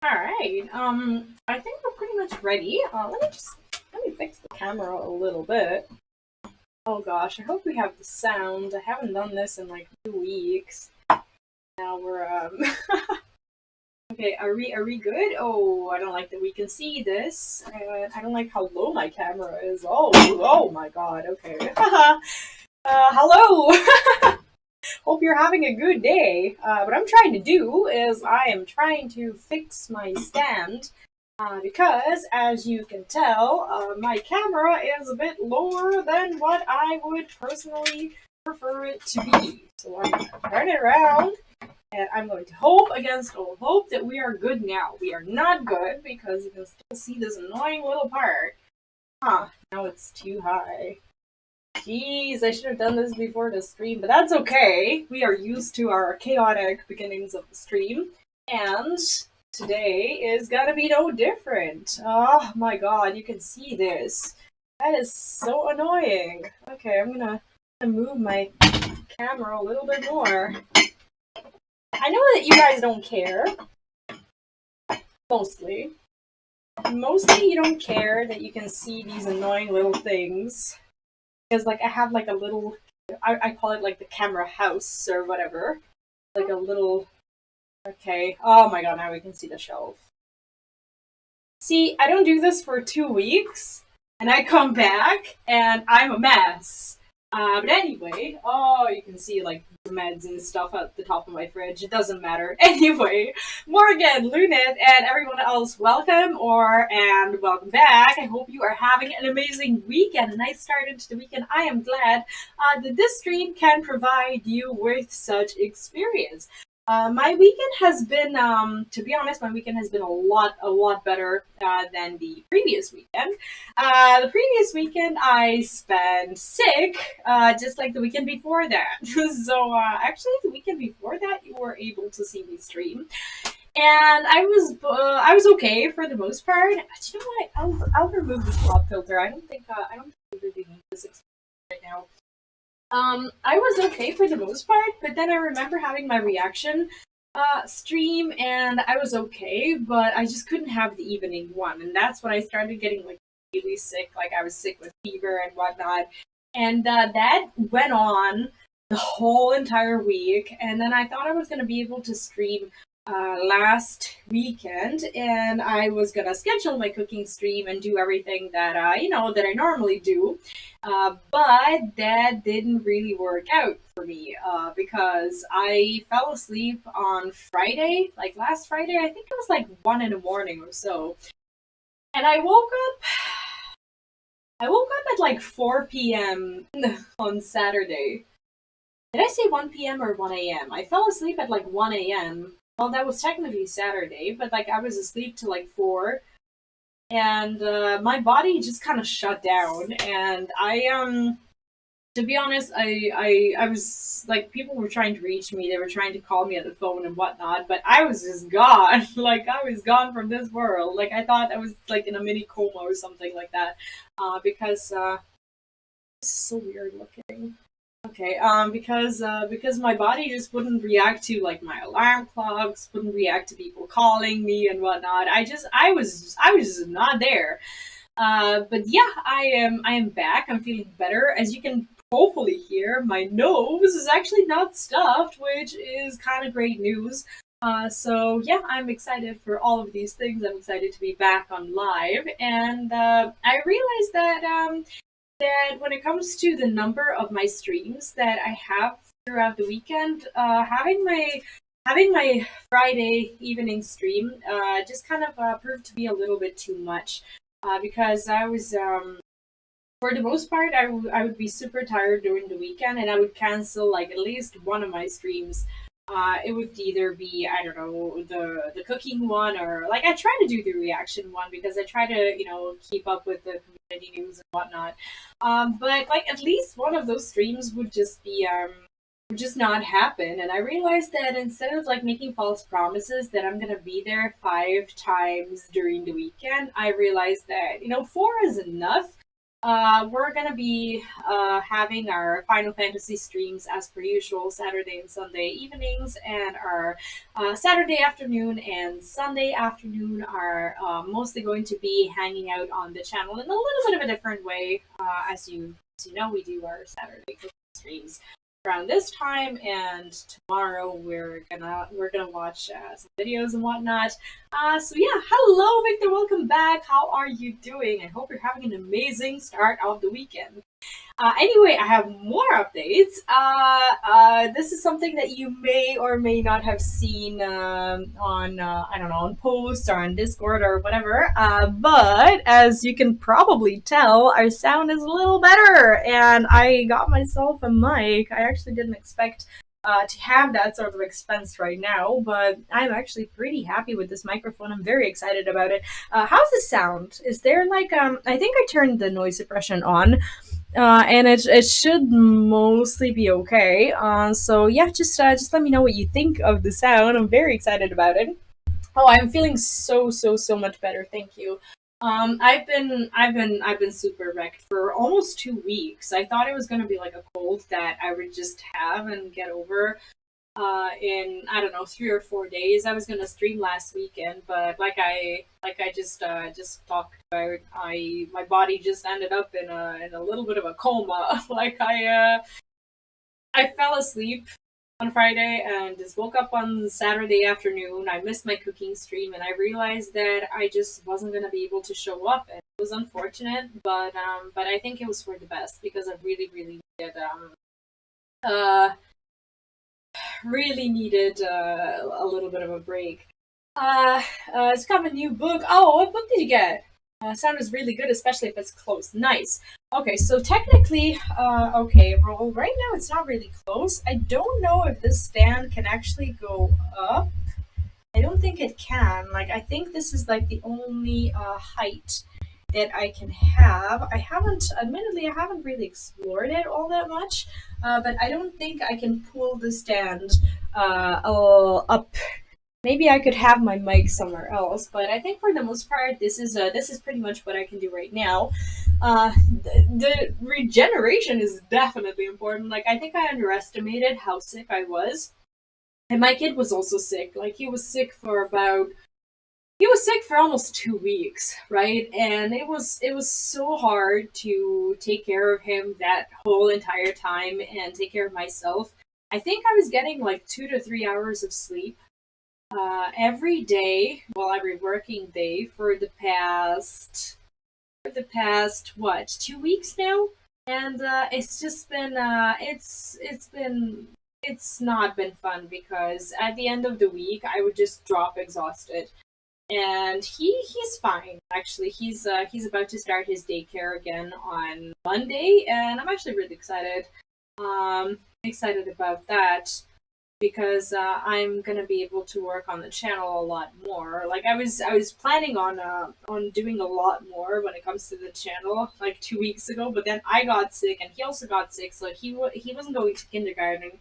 Alright, I think we're pretty much ready. Let me fix the camera a little bit. Oh gosh, I hope we have the sound. I haven't done this in like 2 weeks. Now we're, okay, are we good? Oh, I don't like that we can see this. I don't like how low my camera is. Oh my god, okay. Hello! Hope you're having a good day. What I'm trying to do is I am trying to fix my stand because, as you can tell, my camera is a bit lower than what I would personally prefer it to be. So I'm going to turn it around and I'm going to hope against all hope that we are good now. We are not good because you can still see this annoying little part. Now it's too high. Jeez, I should have done this before the stream, but that's okay. We are used to our chaotic beginnings of the stream, and today is gonna be no different. Oh my god, you can see this. That is so annoying. Okay, I'm gonna move my camera a little bit more. I know that you guys don't care. Mostly. Mostly you don't care that you can see these annoying little things. Because like I have like a little, I call it like the camera house or whatever, like a little. Okay. Oh my god! Now we can see the shelf. See, I don't do this for 2 weeks, and I come back and I'm a mess. But anyway, oh, you can see like the meds and stuff at the top of my fridge. It doesn't matter. Anyway, Morgan, Lunit, and everyone else, welcome and welcome back. I hope you are having an amazing weekend, a nice start into the weekend. I am glad that this stream can provide you with such experience. My weekend has been, to be honest, my weekend has been a lot better than the previous weekend. The previous weekend I spent sick, just like the weekend before that. So actually, the weekend before that, you were able to see me stream, and I was okay for the most part. But you know what? I'll remove this pop filter. I don't think we really need this right now. I was okay for the most part, but then I remember having my reaction stream, and I was okay, but I just couldn't have the evening one, and that's when I started getting like really sick. Like I was sick with fever and whatnot, and that went on the whole entire week. And then I thought I was gonna be able to stream last weekend, and I was gonna schedule my cooking stream and do everything that that I normally do, but that didn't really work out for me because I fell asleep on Friday, like last Friday. I think it was like 1 in the morning or so, and I woke up. At like 4 p.m. on Saturday. Did I say 1 p.m. or 1 a.m.? I fell asleep at like 1 a.m. Well, that was technically Saturday, but like I was asleep till like 4, and my body just kind of shut down. And to be honest, I was like, people were trying to reach me. They were trying to call me on the phone and whatnot, but I was just gone. Like I was gone from this world. Like I thought I was like in a mini coma or something like that, because this is so weird looking. Okay, because my body just wouldn't react to like my alarm clocks, wouldn't react to people calling me and whatnot. I was just not there. But yeah, I am back. I'm feeling better. As you can hopefully hear, my nose is actually not stuffed, which is kind of great news. So yeah, I'm excited for all of these things. I'm excited to be back on live, and I realized that when it comes to the number of my streams that I have throughout the weekend, having my Friday evening stream just kind of proved to be a little bit too much, because I was for the most part I would be super tired during the weekend, and I would cancel like at least one of my streams. It would either be, I don't know, the cooking one, or like I try to do the reaction one because I try to keep up with the community news and whatnot. But like at least one of those streams would just not happen. And I realized that instead of like making false promises that I'm gonna be there 5 times during the weekend, I realized that 4 is enough. we're gonna be having our Final Fantasy streams as per usual, Saturday and Sunday evenings, and our Saturday afternoon and Sunday afternoon are mostly going to be hanging out on the channel in a little bit of a different way. As you know, we do our Saturday cooking streams around this time, and tomorrow we're gonna watch some videos and whatnot. So yeah, hello Victor, welcome back. How are you doing? I hope you're having an amazing start of the weekend. Anyway, I have more updates. This is something that you may or may not have seen on, I don't know, on posts or on Discord or whatever. But as you can probably tell, our sound is a little better, and I got myself a mic. I actually didn't expect to have that sort of expense right now, but I'm actually pretty happy with this microphone. I'm very excited about it. How's the sound? Is there like, I think I turned the noise suppression on. And it should mostly be okay. So yeah, just let me know what you think of the sound. I'm very excited about it. Oh, I'm feeling so much better. Thank you. I've been super wrecked for almost 2 weeks. I thought it was gonna be like a cold that I would just have and get over in, I don't know, 3 or 4 days. I was gonna stream last weekend, but like I just talked about, my body just ended up in a little bit of a coma. I fell asleep on Friday and just woke up on Saturday afternoon. I missed my cooking stream, and I realized that I just wasn't gonna be able to show up, and it was unfortunate, but I think it was for the best because I really needed uh really needed a little bit of a break. It's got a new book. Oh, what book did you get? Sound is really good, especially if it's close. Nice. Okay, so technically, okay, well, right now it's not really close. I don't know if this stand can actually go up. I don't think it can. Like, I think this is like the only height that I can have. Admittedly, I haven't really explored it all that much, but I don't think I can pull the stand up. Maybe I could have my mic somewhere else, but I think for the most part, this is pretty much what I can do right now. The regeneration is definitely important. Like, I think I underestimated how sick I was, and my kid was also sick. Like, he was sick for almost 2 weeks, right? And it was so hard to take care of him that whole entire time and take care of myself. I think I was getting like 2 to 3 hours of sleep every day, well, every working day for the past what, 2 weeks now, and it's just been it's not been fun because at the end of the week I would just drop exhausted. And he's fine. Actually, he's about to start his daycare again on Monday, and I'm actually really excited. Excited about that because I'm gonna be able to work on the channel a lot more. Like, I was planning on doing a lot more when it comes to the channel like 2 weeks ago, but then I got sick and he also got sick, so he wasn't going to kindergarten.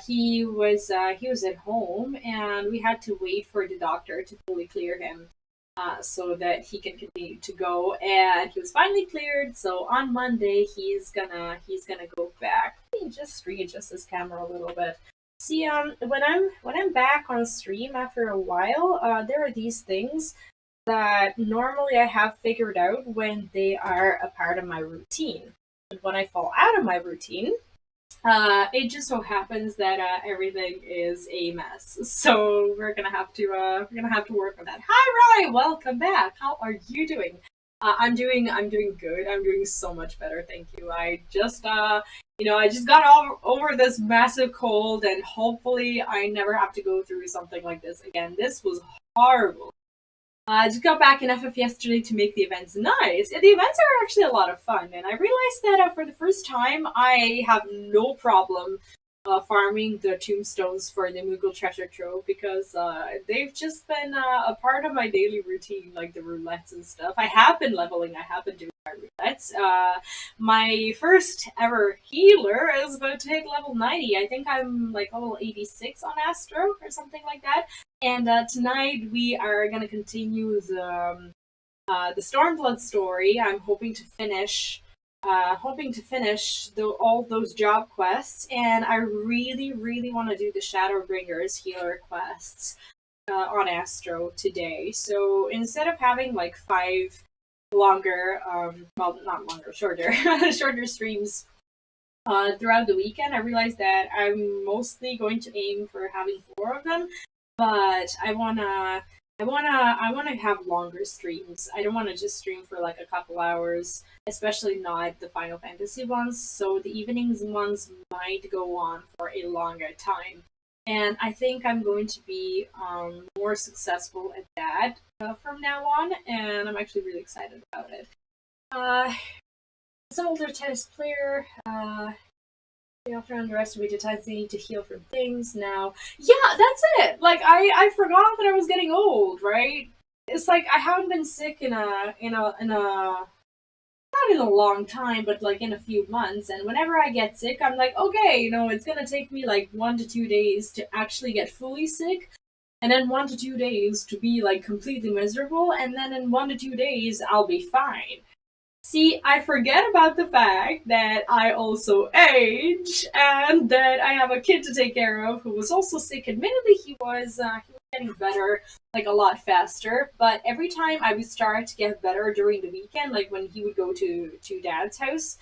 He was at home, and we had to wait for the doctor to fully clear him, so that he can continue to go. And he was finally cleared. So on Monday, he's gonna go back. Let me just readjust this camera a little bit. See, when I'm back on stream after a while, there are these things that normally I have figured out when they are a part of my routine. And when I fall out of my routine, it just so happens that everything is a mess. So we're gonna have to work on that. Hi, Roy, welcome back. How are you doing? I'm doing good. I'm doing so much better, thank you. I just I just got over this massive cold, and hopefully I never have to go through something like this again. This was horrible. I just got back in FF yesterday to make the events nice. Yeah, the events are actually a lot of fun, and I realized that for the first time, I have no problem farming the tombstones for the Moogle treasure trove because they've just been a part of my daily routine, like the roulettes and stuff. I have been leveling. I have been doing my roulettes. My first ever healer is about to hit level 90. I think I'm like level 86 on Astro or something like that. And tonight we are going to continue the Stormblood story. I'm hoping to finish hoping to finish all those job quests, and I really, really want to do the Shadowbringers healer quests on Astro today. So instead of having like 5 longer, well, not longer, shorter, shorter streams throughout the weekend, I realized that I'm mostly going to aim for having 4 of them, but I wanna have longer streams. I don't want to just stream for like a couple hours, especially not the Final Fantasy ones. So the evenings ones might go on for a longer time, and I think I'm going to be more successful at that from now on, and I'm actually really excited about it. As an older tennis player, they often underestimate the times they need to heal from things. Now, yeah, that's it. Like I forgot that I was getting old, right? It's like I haven't been sick in a not in a long time, but like in a few months. And whenever I get sick, I'm like, okay, it's gonna take me like 1 to 2 days to actually get fully sick, and then 1 to 2 days to be like completely miserable, and then in 1 to 2 days I'll be fine. See, I forget about the fact that I also age and that I have a kid to take care of who was also sick. Admittedly, he was getting better like a lot faster, but every time I would start to get better during the weekend, like when he would go to dad's house,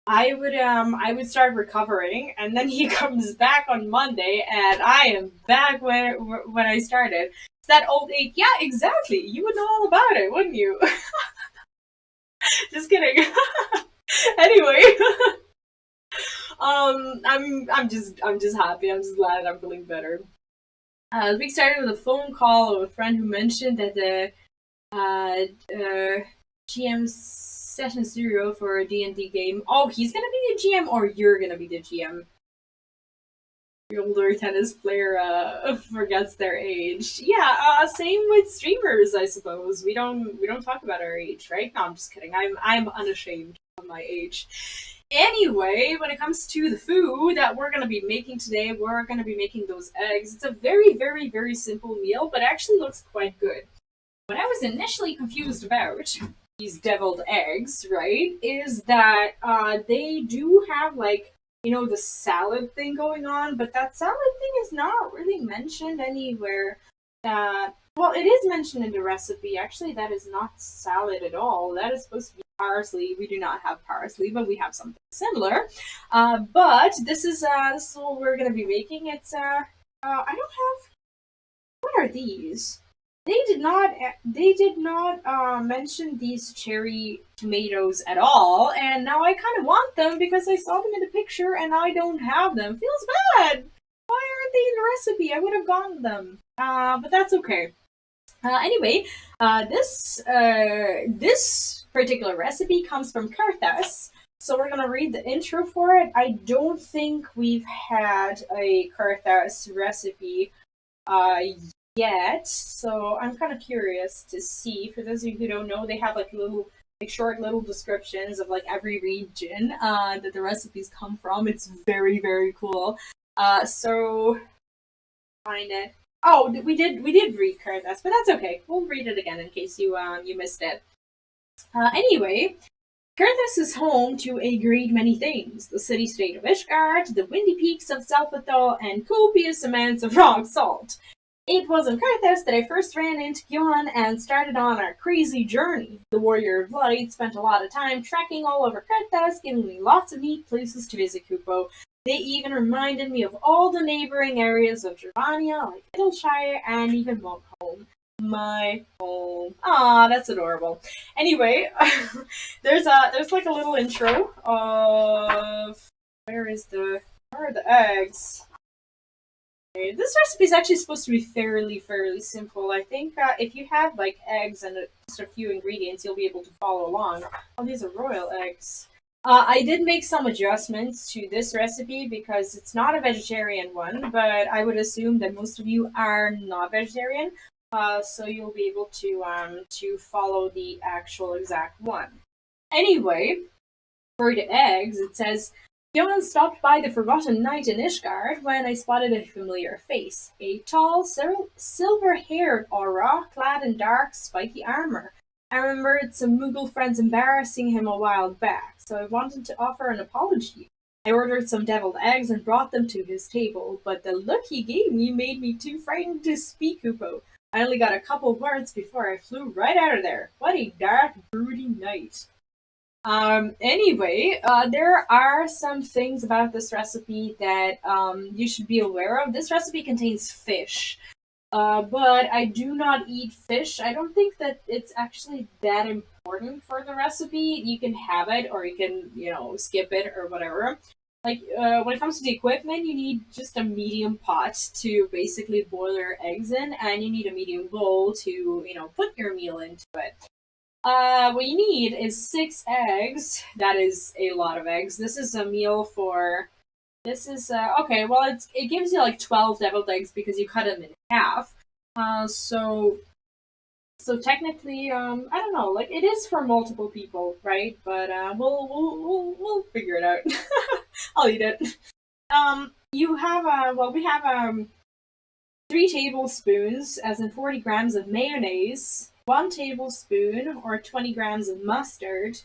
I would start recovering, and then he comes back on Monday, and I am back when I started. It's that old age. Yeah, exactly. You would know all about it, wouldn't you? Just kidding. Anyway, I'm just happy. I'm just glad I'm feeling better. The week started with a phone call of a friend who mentioned that the GM session 0 for a D&D game. Oh, he's gonna be the GM, or you're gonna be the GM. The older tennis player forgets their age. Yeah, same with streamers, I suppose. We don't talk about our age, right? No, I'm just kidding. I'm unashamed of my age. Anyway, when it comes to the food that we're gonna be making today, we're gonna be making those eggs. It's a very, very, very simple meal, but actually looks quite good. What I was initially confused about these deviled eggs, right, is that they do have like the salad thing going on, but that salad thing is not really mentioned anywhere. Well, it is mentioned in the recipe. Actually, that is not salad at all. That is supposed to be parsley. We do not have parsley, but we have something similar. But this is what we're gonna be making. It's I don't have. What are these? They did not mention these cherry tomatoes at all, and now I kind of want them because I saw them in the picture and I don't have them. Feels bad. Why aren't they in the recipe? I would have gotten them. But that's okay. Anyway, this particular recipe comes from Carthas, so we're gonna read the intro for it. I don't think we've had a Carthas recipe yet, so I'm kind of curious to see. For those of you who don't know, they have like short little descriptions of like every region that the recipes come from. It's very, very cool. So find it. Oh, we did read Carthas, but that's okay. We'll read it again in case you missed it. Anyway, Carthas is home to a great many things: the city-state of Ishgard, the windy peaks of Zelphathal, and copious amounts of rock salt. It was in Carthas that I first ran into Johan and started on our crazy journey. The Warrior of Light spent a lot of time trekking all over Carthas, giving me lots of neat places to visit Kupo. They even reminded me of all the neighboring areas of Germania, like Middleshire and even Monkholm. My home. Ah, that's adorable. Anyway, there's like a little intro of where are the eggs? This recipe is actually supposed to be fairly simple. I think if you have like eggs and just a few ingredients, you'll be able to follow along. Oh, these are royal eggs. I did make some adjustments to this recipe because it's not a vegetarian one, but I would assume that most of you are not vegetarian, so you'll be able to follow the actual exact one. Anyway, for the eggs, it says, Johan stopped by the Forgotten Knight in Ishgard when I spotted a familiar face. A tall, silver-haired aura clad in dark, spiky armor. I remembered some Moogle friends embarrassing him a while back, so I wanted to offer an apology. I ordered some deviled eggs and brought them to his table, but the look he gave me made me too frightened to speak, Hoopo. I only got a couple words before I flew right out of there. What a dark, broody night. Anyway, there are some things about this recipe that you should be aware of. This recipe contains fish, but I do not eat fish. I don't think that it's actually that important for the recipe. You can have it, or you can, skip it or whatever. Like, when it comes to the equipment, you need just a medium pot to basically boil your eggs in, and you need a medium bowl to, put your meal into it. What you need is 6 eggs. That is a lot of eggs. This is a meal for. This is okay. Well, it gives you like 12 deviled eggs because you cut them in half. So technically, I don't know. Like it is for multiple people, right? But we'll figure it out. I'll eat it. You have we have 3 tablespoons, as in 40 grams of mayonnaise. 1 tablespoon or 20 grams of mustard.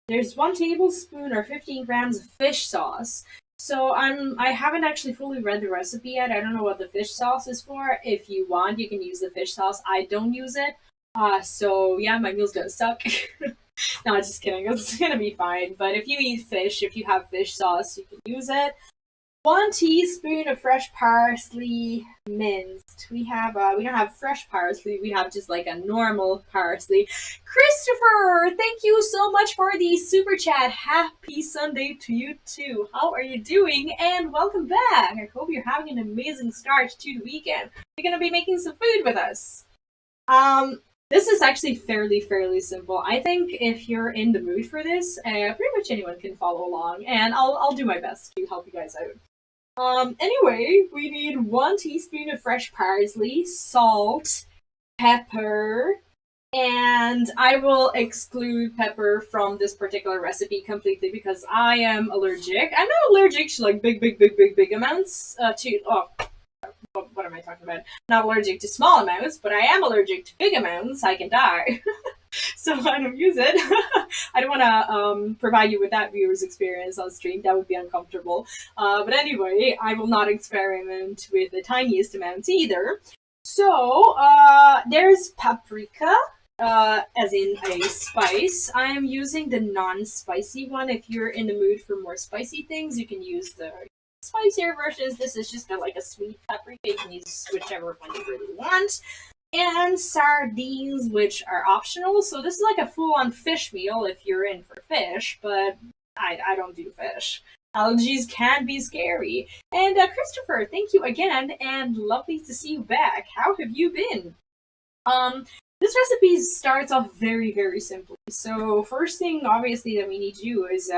There's 1 tablespoon or 15 grams of fish sauce. So I haven't actually fully read the recipe yet. I don't know what the fish sauce is for. If you want, you can use the fish sauce. I don't use it. So yeah, my meal's gonna suck. No, just kidding. It's gonna be fine. But if you eat fish, if you have fish sauce, you can use it. 1 teaspoon of fresh parsley minced. We don't have fresh parsley, we have just like a normal parsley. Christopher, thank you so much for the super chat. Happy Sunday to you too. How are you doing? And welcome back. I hope you're having an amazing start to the weekend. You're gonna be making some food with us. This is actually fairly simple. I think if you're in the mood for this, pretty much anyone can follow along, and I'll do my best to help you guys out. Anyway, we need 1 teaspoon of fresh parsley, salt, pepper, and I will exclude pepper from this particular recipe completely because I am allergic. I'm not allergic to like big amounts what am I talking about? Not allergic to small amounts, but I am allergic to big amounts. I can die. So I don't use it. I don't want to provide you with that viewer's experience on stream. That would be uncomfortable. But anyway, I will not experiment with the tiniest amounts either. So there's paprika, as in a spice. I am using the non-spicy one. If you're in the mood for more spicy things, you can use the spicier versions. This is just like a sweet paprika. You can use whichever one you really want. And sardines, which are optional. So this is like a full-on fish meal if you're in for fish, but I don't do fish. Allergies can be scary. And Christopher, thank you again, and lovely to see you back. How have you been? This recipe starts off very simply. So first thing, obviously, that we need to do is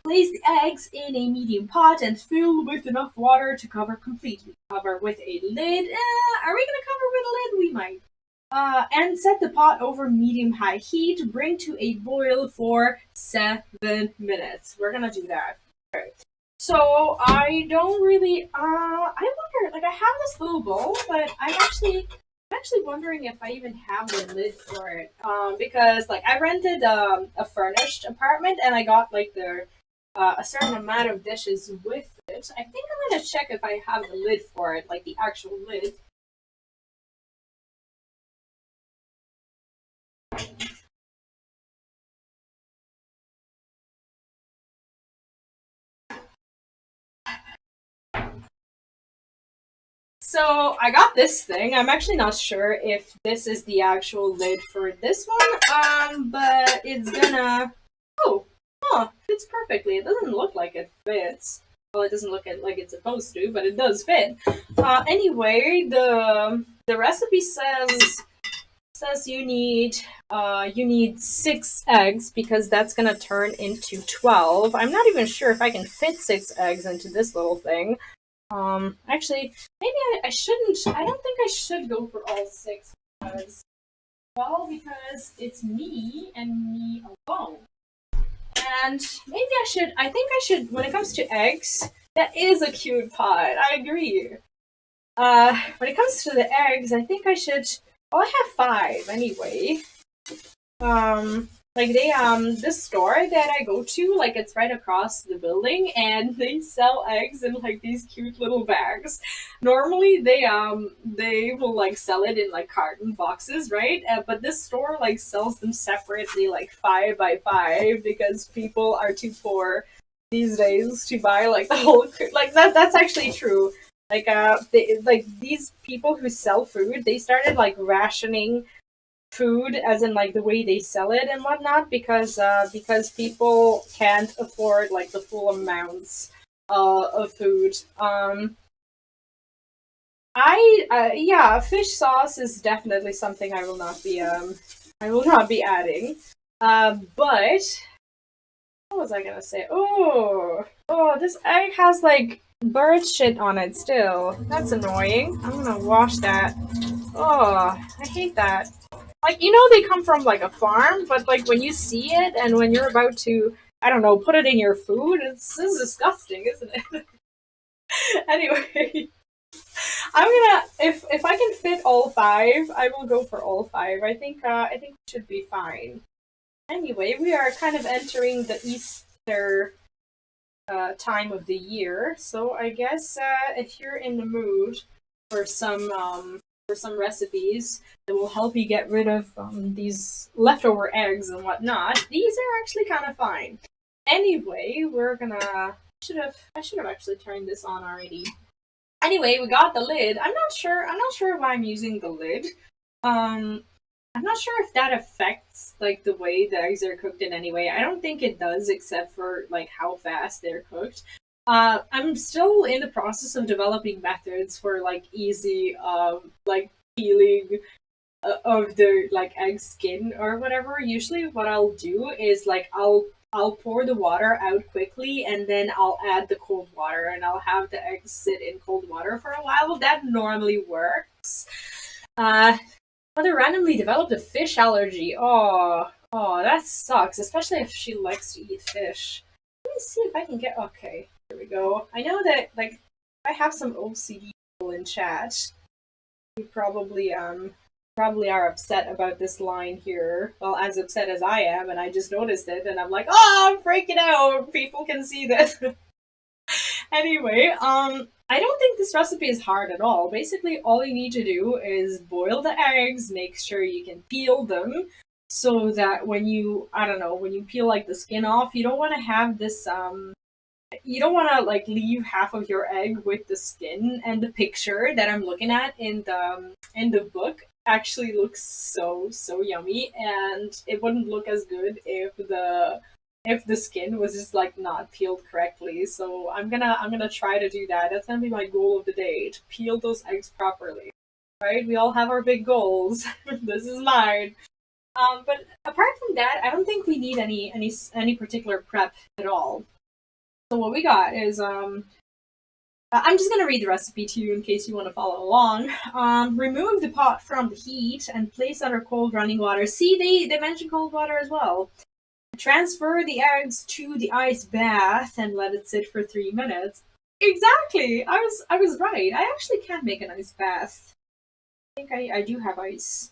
place the eggs in a medium pot and fill with enough water to cover completely. Cover with a lid. Are we going to cover with a lid? We might. And set the pot over medium-high heat. Bring to a boil for 7 minutes. We're going to do that. Okay. So I don't really, I wonder, like I have this little bowl, but I'm actually wondering if I even have the lid for it. Because like I rented a furnished apartment and I got like a certain amount of dishes with it. I think I'm gonna check if I have the lid for it, like the actual lid. So I got this thing. I'm actually not sure if this is the actual lid for this one, but it's gonna... fits perfectly. It doesn't look like it fits. Well, it doesn't look like it's supposed to, but it does fit. Anyway, the recipe says you need 6 eggs because that's gonna turn into 12. I'm not even sure if I can fit 6 eggs into this little thing. Actually, maybe I shouldn't. I don't think I should go for all 6 because it's me and me alone. And maybe I think I should, when it comes to eggs, that is a cute pot, I agree. When it comes to the eggs, I think I should, I have 5 anyway. Like they this store that I go to, like it's right across the building, and they sell eggs in like these cute little bags. Normally they will like sell it in like carton boxes, right? But this store like sells them separately, like 5 by 5, because people are too poor these days to buy like the whole like that's actually true. Like like these people who sell food, they started like rationing food, as in like the way they sell it and whatnot, because people can't afford like the full amounts of food. I Yeah, fish sauce is definitely something I will not be adding. But what was I gonna say? Oh, this egg has like bird shit on it still. That's annoying. I'm gonna wash that. Oh, I hate that. Like, you know, they come from like a farm, but like when you see it and when you're about to, I don't know, put it in your food, it's disgusting, isn't it? Anyway, I'm gonna, if I can fit all 5, I will go for all 5. I think we should be fine. Anyway, we are kind of entering the Easter time of the year, so I guess if you're in the mood for some recipes that will help you get rid of these leftover eggs and whatnot, these are actually kind of fine. Anyway, we're gonna I should have actually turned this on already. Anyway, we got the lid. I'm not sure why I'm using the lid. Um I'm not sure if that affects like the way the eggs are cooked in any way. I don't think it does, except for like how fast they're cooked. I'm still in the process of developing methods for like easy like peeling of the like egg skin or whatever. Usually what I'll do is like I'll pour the water out quickly, and then I'll add the cold water, and I'll have the eggs sit in cold water for a while. That normally works. Uh Mother randomly developed a fish allergy. Oh, that sucks, especially if she likes to eat fish. Let me see if I can get. Okay, here we go. I know that like I have some OCD people in chat who probably are upset about this line here. Well, as upset as I am, and I just noticed it, and I'm like, oh, I'm freaking out. People can see this. Anyway, I don't think this recipe is hard at all. Basically, all you need to do is boil the eggs, make sure you can peel them, so that when you, I don't know, when you peel like the skin off, you don't want to have this, you don't want to like leave half of your egg with the skin. And the picture that I'm looking at in the book actually looks so yummy, and it wouldn't look as good if the skin was just like not peeled correctly. So I'm gonna try to do that. That's gonna be my goal of the day, to peel those eggs properly. Right? We all have our big goals. This is mine. But apart from that, I don't think we need any particular prep at all. So what we got is I'm just gonna read the recipe to you in case you want to follow along. Remove the pot from the heat and place under cold running water. See, they mentioned cold water as well. Transfer the eggs to the ice bath and let it sit for 3 minutes. Exactly. I was right. I actually can make an ice bath. I think I do have ice.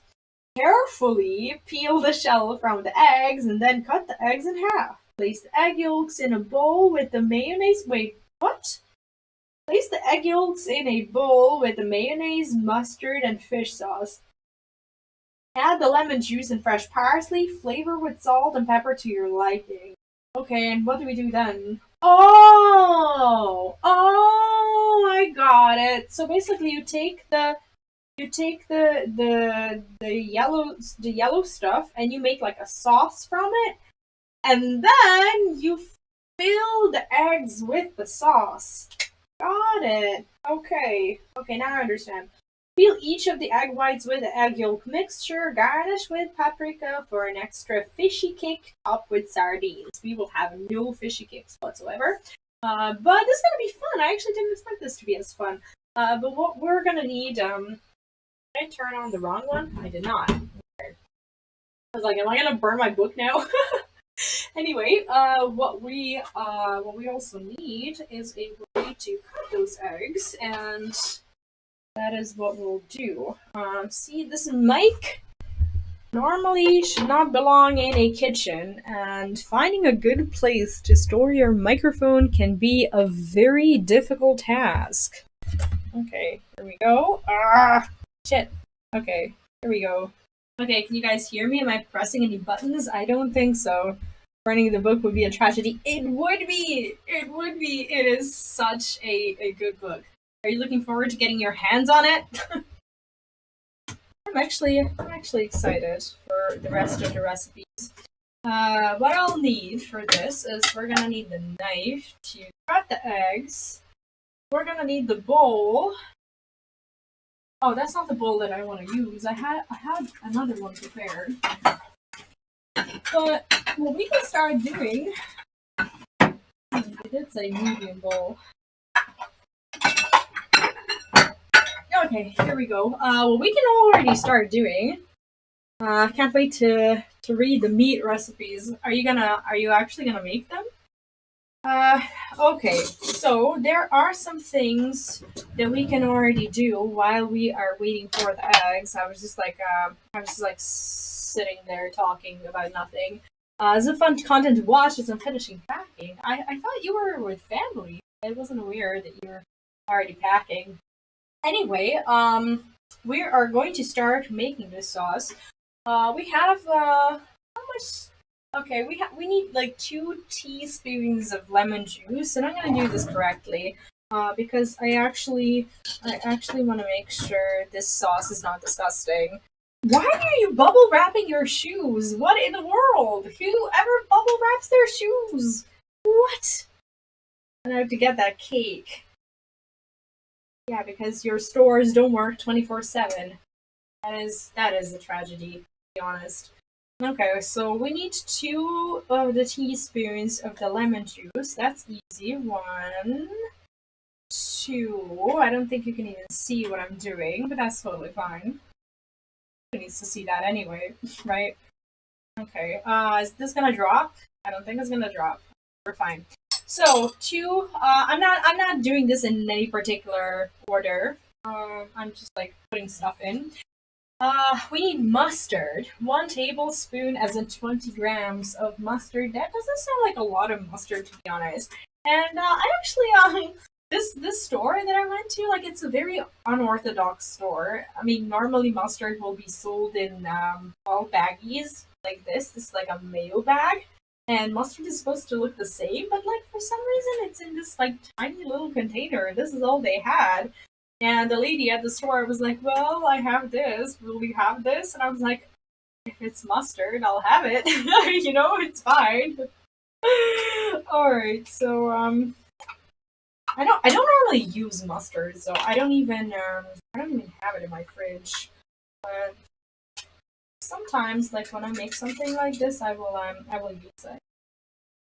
Carefully peel the shell from the eggs and then cut the eggs in half. Place the egg yolks in a bowl with the mayonnaise. Wait, what? Place the egg yolks in a bowl with the mayonnaise, mustard, and fish sauce. Add the lemon juice and fresh parsley. Flavor with salt and pepper to your liking. Okay, and what do we do then? Oh, I got it. So basically, you take the yellow stuff, and you make like a sauce from it, and then you fill the eggs with the sauce. Got it. Okay, now I understand. Peel each of the egg whites with the egg yolk mixture. Garnish with paprika for an extra fishy kick. Top with sardines. We will have no fishy kicks whatsoever. But this is gonna be fun. I actually didn't expect this to be as fun. But what we're gonna need, did I turn on the wrong one? I did not. Okay. I was like, am I gonna burn my book now? Anyway, what we also need is a way to cut those eggs, and that is what we'll do. See, this mic normally should not belong in a kitchen, and finding a good place to store your microphone can be a very difficult task. Okay, here we go. Ah, shit. Okay, here we go. Okay, can you guys hear me? Am I pressing any buttons? I don't think so. Burning the book would be a tragedy. It would be! It would be! It is such a good book. Are you looking forward to getting your hands on it? I'm actually excited for the rest of the recipes. What I'll need for this is we're gonna need the knife to cut the eggs. We're gonna need the bowl. Oh, that's not the bowl that I want to use. I had another one prepared. But what we can start doing, it did say medium bowl. Okay, here we go. What we can already start doing. I can't wait to read the meat recipes. Are you actually gonna make them? Okay, so there are some things that we can already do while we are waiting for the eggs. I was just like sitting there talking about nothing. It's a fun content to watch as I'm finishing packing. I thought you were with family. I wasn't aware that you were already packing. Anyway, we are going to start making this sauce. We have how much? Okay, we need like 2 teaspoons of lemon juice, and I'm gonna do this correctly, because I actually want to make sure this sauce is not disgusting. Why are you bubble wrapping your shoes? What in the world? Who ever bubble wraps their shoes? What? And I have to get that cake. Yeah, because your stores don't work 24/7. That is a tragedy, to be honest. Okay, so we need 2 of the teaspoons of the lemon juice. That's easy. 1, 2. I don't think you can even see what I'm doing, but that's totally fine. Who needs to see that anyway, right? Okay, is this gonna drop? I don't think it's gonna drop. We're fine. So 2. I'm not doing this in any particular order. I'm just like putting stuff in. We need mustard. 1 tablespoon as in 20 grams of mustard. That doesn't sound like a lot of mustard, to be honest. And I actually, this store that I went to, like, it's a very unorthodox store. I mean, normally mustard will be sold in baggies like this. This is like a mayo bag, and mustard is supposed to look the same, but like for some reason it's in this like tiny little container. This is all they had. And the lady at the store was like, well, I have this. Will we have this? And I was like, if it's mustard, I'll have it. You know, it's fine. Alright, so, I don't normally use mustard, so I don't even have it in my fridge. But sometimes, like, when I make something like this, I will use it.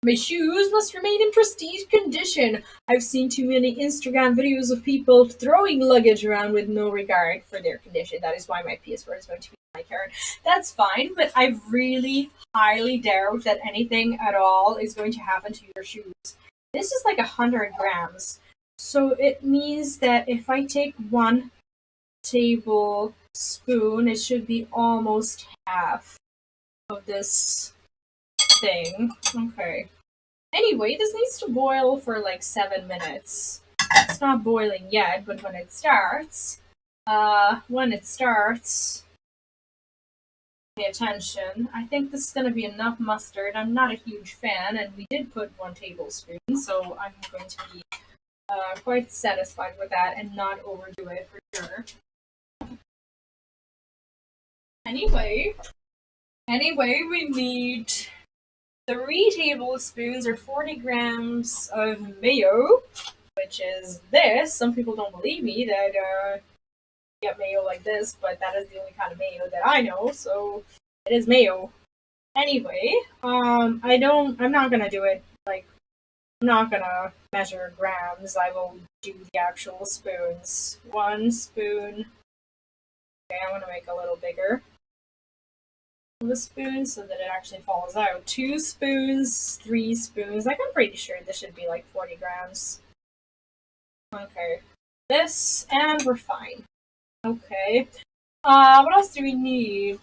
My shoes must remain in prestige condition. I've seen too many Instagram videos of people throwing luggage around with no regard for their condition. That is why my PS4 is going to be my turn. That's fine, but I really highly doubt that anything at all is going to happen to your shoes. This is like 100 grams. So it means that if I take 1 tablespoon, it should be almost half of this thing. Okay. Anyway, this needs to boil for like 7 minutes. It's not boiling yet, but when it starts, pay attention. I think this is going to be enough mustard. I'm not a huge fan, and we did put 1 tablespoon, so I'm going to be quite satisfied with that and not overdo it for sure. Anyway, we need 3 tablespoons or 40 grams of mayo, which is this. Some people don't believe me that you get mayo like this, but that is the only kind of mayo that I know, so it is mayo. Anyway, I'm not gonna do it, like, I'm not gonna measure grams. I will do the actual spoons. 1 spoon. Okay, I'm gonna make a little bigger. A spoon so that it actually falls out. 2 spoons, 3 spoons. Like, I'm pretty sure this should be like 40 grams. Okay. This, and we're fine. Okay. What else do we need?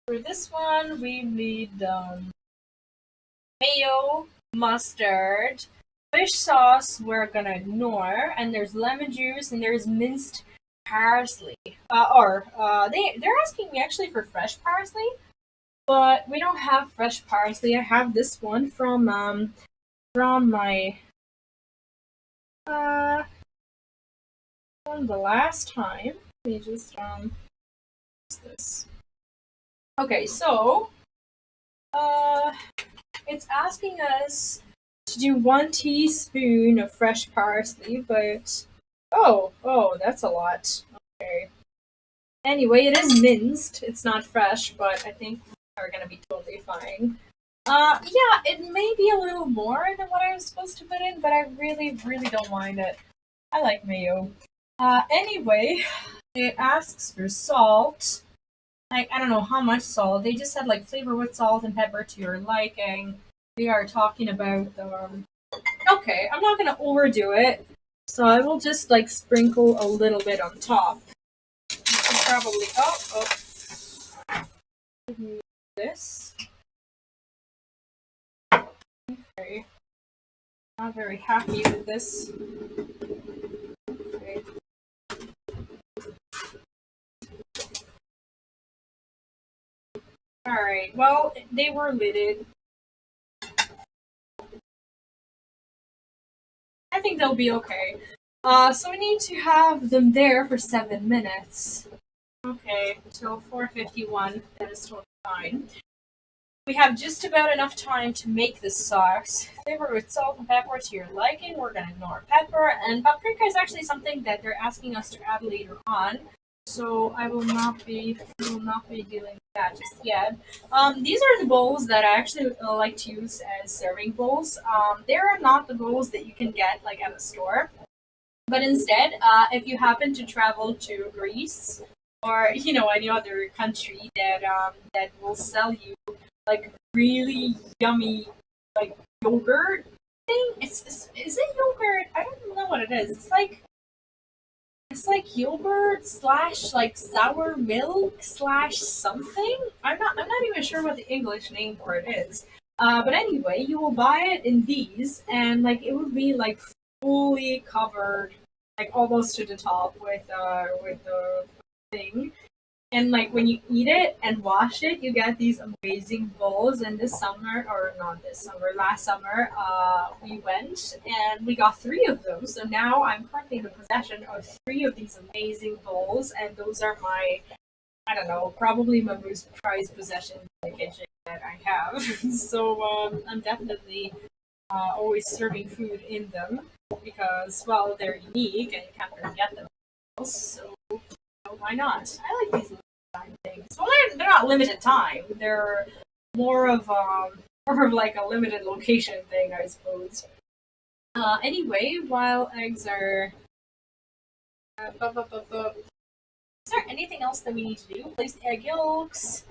For this one, we need mayo, mustard, fish sauce. We're gonna ignore, and there's lemon juice, and there's minced parsley. They're asking me actually for fresh parsley, but we don't have fresh parsley. I have this one from my from the last time. Let me just what's this? Okay, so it's asking us to do 1 teaspoon of fresh parsley, but oh, that's a lot. Okay. Anyway, it is minced. It's not fresh, but I think we're gonna be totally fine. Yeah, it may be a little more than what I was supposed to put in, but I really, really don't mind it. I like mayo. Anyway, it asks for salt. Like, I don't know how much salt. They just said, like, flavor with salt and pepper to your liking. They are talking about, okay, I'm not gonna overdo it. So I will just, like, sprinkle a little bit on top. Probably, this. Okay. Not very happy with this. Okay. Alright, well, they were lidded. I think they'll be okay. So we need to have them there for 7 minutes. Okay, till 4:51, that is totally fine. We have just about enough time to make this sauce. Flavor with salt and pepper to your liking. We're gonna ignore pepper, and paprika is actually something that they're asking us to add later on. So I will not be dealing with that just yet. These are the bowls that I actually like to use as serving bowls. They are not the bowls that you can get like at a store, but instead, if you happen to travel to Greece or any other country that will sell you like really yummy like yogurt thing. Is it yogurt? I don't know what it is. It's like yogurt slash like sour milk slash something. I'm not even sure what the English name for it is. But anyway, you will buy it in these, and like it would be like fully covered, like almost to the top with the thing. And like when you eat it and wash it, you get these amazing bowls. And this summer, or not this summer, last summer, we went and we got 3 of them. So now I'm currently in the possession of 3 of these amazing bowls, and those are my, I don't know, probably my most prized possessions in the kitchen that I have. So I'm definitely always serving food in them because, well, they're unique and you can't really get them else. So why not? I like these things. Well, they're not limited time. They're more of like a limited location thing, I suppose. Anyway, while eggs are, is there anything else that we need to do? Place the egg yolks.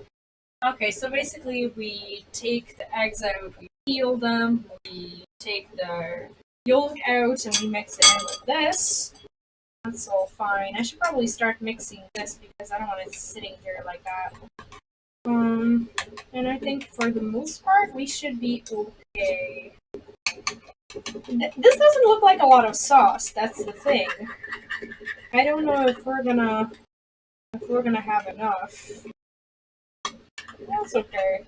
Okay, so basically we take the eggs out, we peel them, we take the yolk out, and we mix it in with this. That's all fine. I should probably start mixing this because I don't want it sitting here like that. And I think for the most part we should be okay. This doesn't look like a lot of sauce. That's the thing. I don't know if we're gonna have enough. That's okay.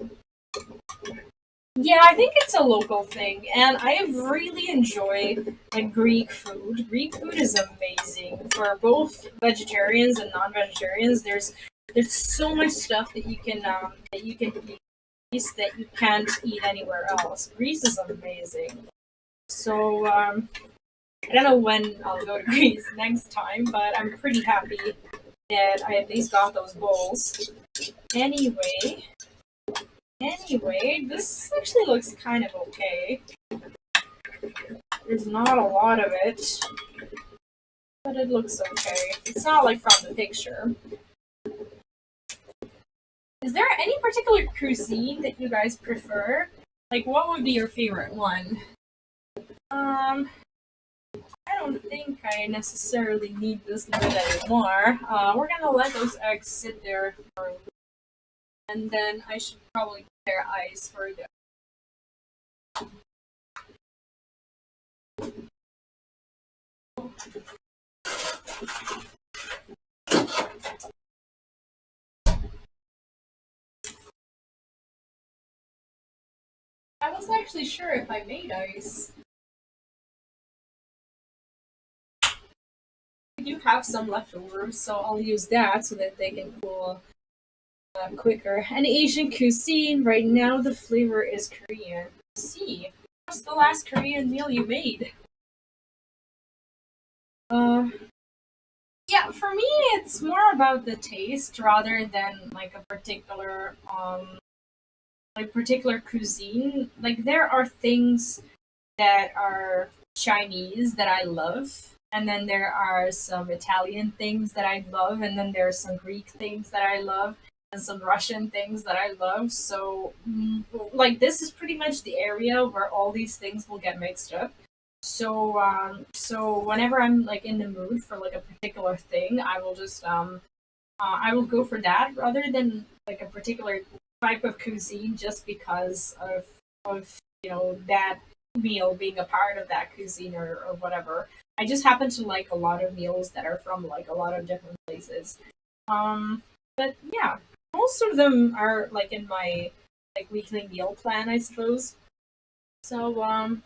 Yeah, I think it's a local thing, and I really enjoy like Greek food. Greek food is amazing for both vegetarians and non-vegetarians. There's so much stuff that you can eat that you can't eat anywhere else. Greece is amazing. So I don't know when I'll go to Greece next time, but I'm pretty happy that I at least got those bowls. Anyway, this actually looks kind of okay. There's not a lot of it, but it looks okay. It's not like from the picture. Is there any particular cuisine that you guys prefer? Like, what would be your favorite one? I don't think I necessarily need this lid anymore. We're gonna let those eggs sit there for And then I should probably prepare ice for the. I wasn't actually sure if I made ice. I do have some leftovers, so I'll use that so that they can cool quicker. An Asian cuisine. Right now, the flavor is Korean. Let's see, what's the last Korean meal you made? Uh, yeah, for me, it's more about the taste rather than like a particular cuisine. Like there are things that are Chinese that I love, and then there are some Italian things that I love, and then there are some Greek things that I love, and some Russian things that I love. So, like, this is pretty much the area where all these things will get mixed up. So whenever I'm like in the mood for like a particular thing, I will just I will go for that rather than like a particular type of cuisine just because of that meal being a part of that cuisine or whatever. I just happen to like a lot of meals that are from like a lot of different places. Um, but yeah, most of them are like in my like weekly meal plan, I suppose. So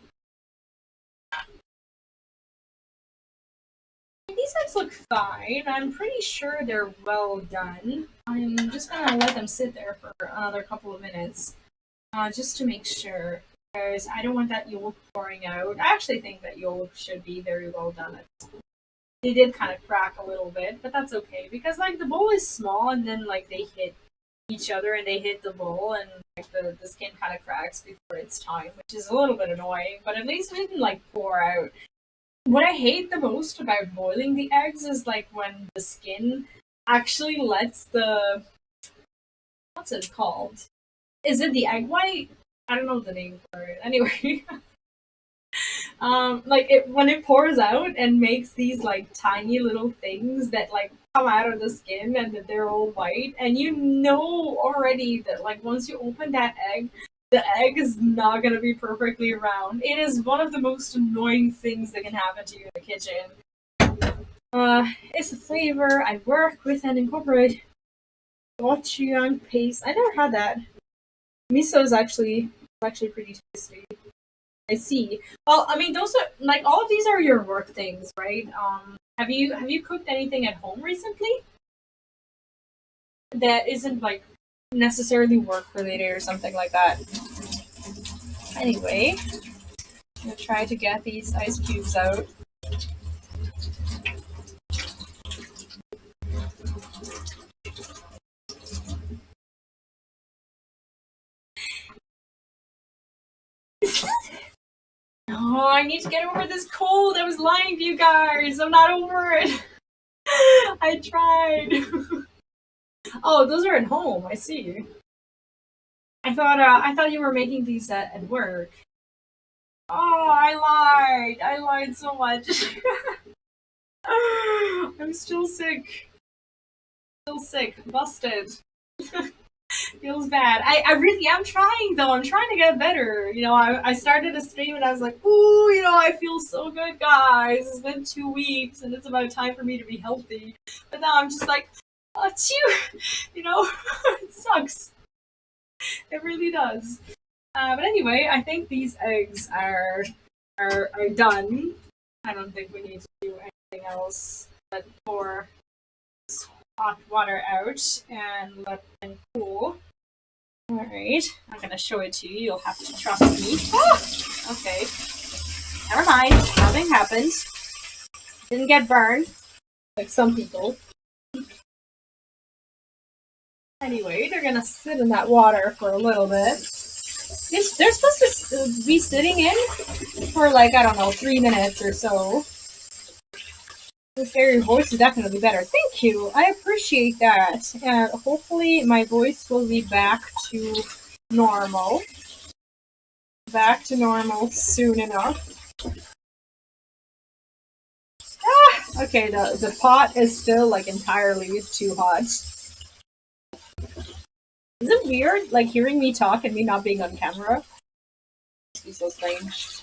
these eggs look fine. I'm pretty sure they're well done. I'm just gonna let them sit there for another couple of minutes, just to make sure, because I don't want that yolk pouring out. I actually think that yolk should be very well done. They did kind of crack a little bit, but that's okay because like the bowl is small and then like they hit each other and they hit the bowl and like the skin kind of cracks before it's time, which is a little bit annoying. But at least it didn't like pour out. What I hate the most about boiling the eggs is like when the skin actually lets the what's it called? Is it the egg white? I don't know the name for it. Anyway, like it when it pours out and makes these like tiny little things that like come out of the skin and that they're all white, and you know already that like once you open that egg, the egg is not gonna be perfectly round. It is one of the most annoying things that can happen to you in the kitchen. It's a flavor I work with and incorporate. Gochujang paste. I never had that. Miso is actually pretty tasty. I see. Well, I mean, those are like all of these are your work things, right? Have you cooked anything at home recently that isn't like necessarily work related or something like that? Anyway, I'm gonna try to get these ice cubes out. Oh, I need to get over this cold. I was lying to you guys. I'm not over it. I tried. Oh, those are at home. I see. I thought you were making these at work. Oh, I lied. I lied so much. I'm still sick. Still sick. Busted. Feels bad. I really am trying though. I'm trying to get better. I started a stream and I was like, ooh, I feel so good, guys. It's been 2 weeks and it's about time for me to be healthy. But now I'm just like, oh, chew. It sucks. It really does. But anyway, I think these eggs are done. I don't think we need to do anything else but pour hot water out and let them cool. Alright, I'm gonna show it to you. You'll have to trust me. Ah! Okay. Never mind. Nothing happened. Didn't get burned. Like some people. Anyway, they're gonna sit in that water for a little bit. They're supposed to be sitting in for like, I don't know, 3 minutes or so. This very voice is definitely better. Thank you. I appreciate that. And hopefully my voice will be back to normal. Back to normal soon enough. Okay, the pot is still like entirely too hot. Is it weird, like, hearing me talk and me not being on camera? Must be so strange.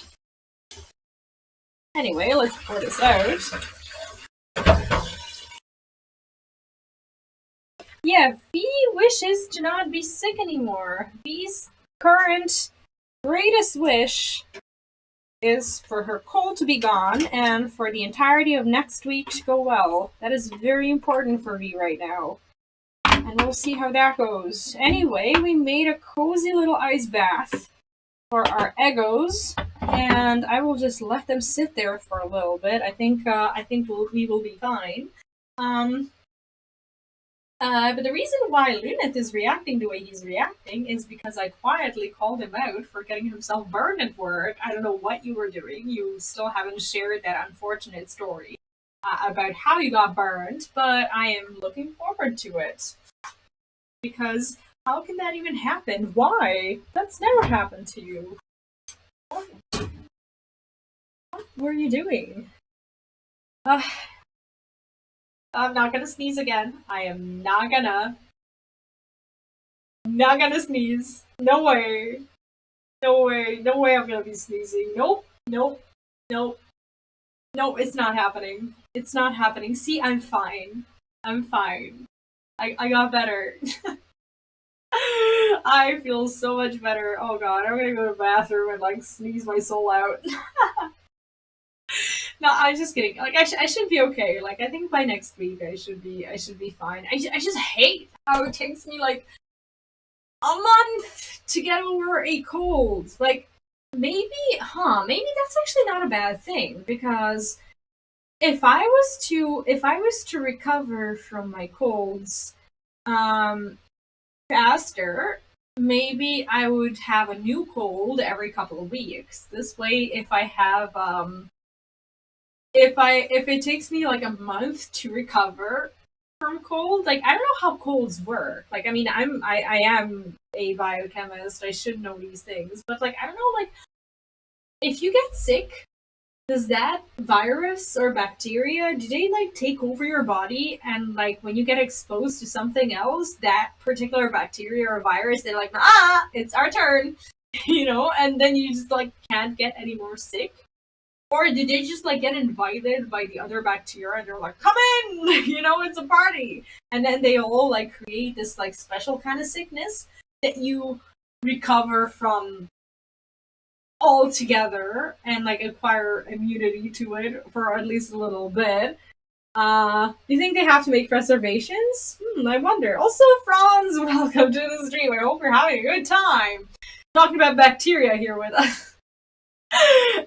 Anyway, let's pour this out. Yeah, Bee wishes to not be sick anymore. Bee's current greatest wish is for her cold to be gone and for the entirety of next week to go well. That is very important for Bee right now. And we'll see how that goes. Anyway, we made a cozy little ice bath for our Eggos, and I will just let them sit there for a little bit. I think we will be fine. But the reason why Luneth is reacting the way he's reacting is because I quietly called him out for getting himself burned at work. I don't know what you were doing. You still haven't shared that unfortunate story about how you got burned, but I am looking forward to it. Because how can that even happen? Why? That's never happened to you. What were you doing? I'm not gonna sneeze again. I am not gonna sneeze. No way. No way. No way I'm gonna be sneezing. Nope. Nope. Nope. No, it's not happening. It's not happening. See, I'm fine. I'm fine. I got better. I feel so much better. Oh god, I'm gonna go to the bathroom and like sneeze my soul out. No, I'm just kidding. Like I should be okay. Like I think by next week I should be fine. I just hate how it takes me like a month to get over a cold. Like maybe that's actually not a bad thing because if I was to recover from my colds faster, maybe I would have a new cold every couple of weeks. This way if I have if it takes me like a month to recover from cold, like I don't know how colds work. Like I mean I am a biochemist, I should know these things, but like I don't know, like if you get sick, does that virus or bacteria, do they like take over your body and like when you get exposed to something else, that particular bacteria or virus, they're like, it's our turn, you know, and then you just like can't get any more sick? Or did they just like get invited by the other bacteria and they're like, come in, you know, it's a party. And then they all like create this like special kind of sickness that you recover from altogether and like acquire immunity to it for at least a little bit. Do you think they have to make reservations? I wonder. Also, Franz, welcome to the stream. I hope you're having a good time. Talking about bacteria here with us.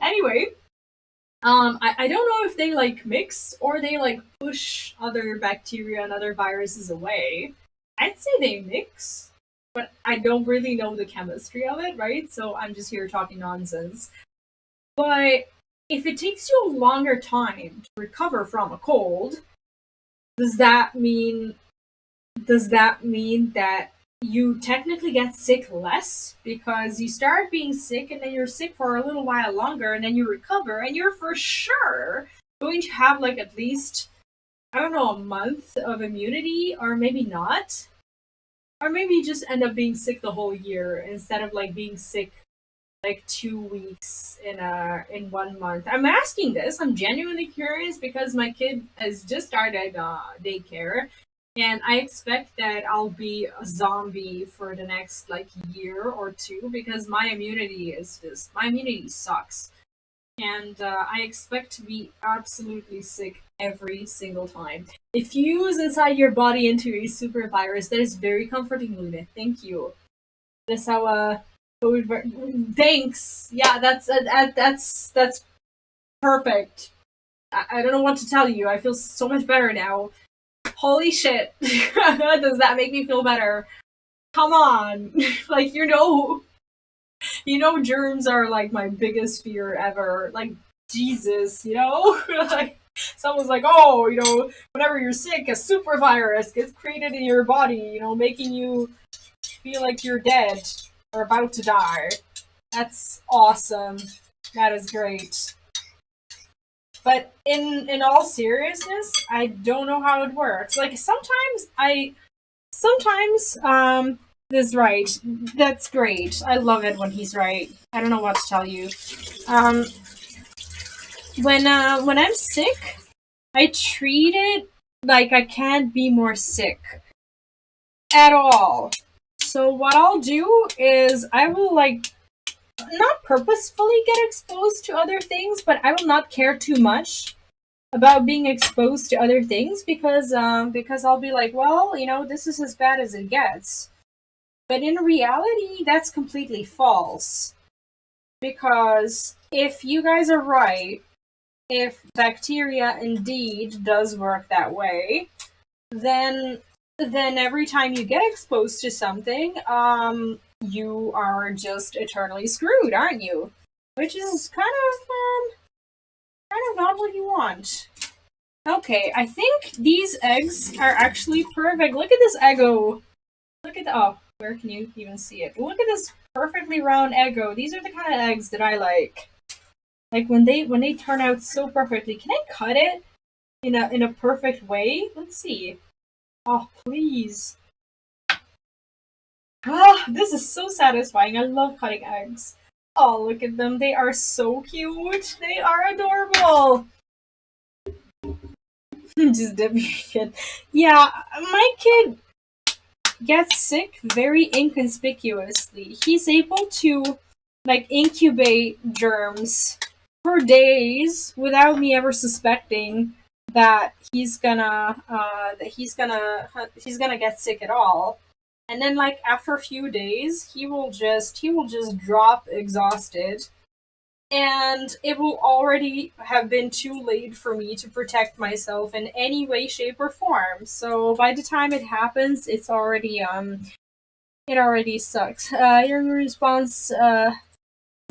Anyway, I don't know if they like mix or they like push other bacteria and other viruses away. I'd say they mix, but I don't really know the chemistry of it, right? So I'm just here talking nonsense. But if it takes you a longer time to recover from a cold, does that mean that you technically get sick less because you start being sick and then you're sick for a little while longer and then you recover and you're for sure going to have like at least, I don't know, a month of immunity, or maybe not? Or maybe you just end up being sick the whole year instead of like being sick like 2 weeks in 1 month. I'm asking this. I'm genuinely curious because my kid has just started daycare, and I expect that I'll be a zombie for the next like year or two because my immunity sucks, and I expect to be absolutely sick every single time. It fuses inside your body into a super virus. That is very comforting, Luna. Thank you. That's how thanks. Yeah, that's perfect. I don't know what to tell you. I feel so much better now. Holy shit. Does that make me feel better? Come on. Like, you know, germs are like my biggest fear ever. Like, Jesus, you know? Like, someone's like, oh, you know, whenever you're sick, a super virus gets created in your body, you know, making you feel like you're dead or about to die. That's awesome. That is great. But in all seriousness, I don't know how it works. Like sometimes is right. That's great. I love it when he's right. I don't know what to tell you. Um, when I'm sick, I treat it like I can't be more sick at all. So what I'll do is I will like not purposefully get exposed to other things, but I will not care too much about being exposed to other things because I'll be like, well, you know, this is as bad as it gets. But in reality, that's completely false. Because if you guys are right, if bacteria indeed does work that way, then every time you get exposed to something, you are just eternally screwed, aren't you? Which is kind of not what you want. Okay, I think these eggs are actually perfect. Look at this Eggo. Look at the, oh, where can you even see it? Look at this perfectly round Eggo. These are the kind of eggs that I like. Like when they turn out so perfectly. Can I cut it in a perfect way? Let's see. Oh, please. Ah, this is so satisfying. I love cutting eggs. Oh, look at them. They are so cute. They are adorable. Just dipping. Yeah, my kid gets sick very inconspicuously. He's able to like incubate germs for days without me ever suspecting that he's gonna get sick at all. And then like after a few days, he will just drop exhausted, and it will already have been too late for me to protect myself in any way, shape, or form. So by the time it happens, it already sucks. Your response the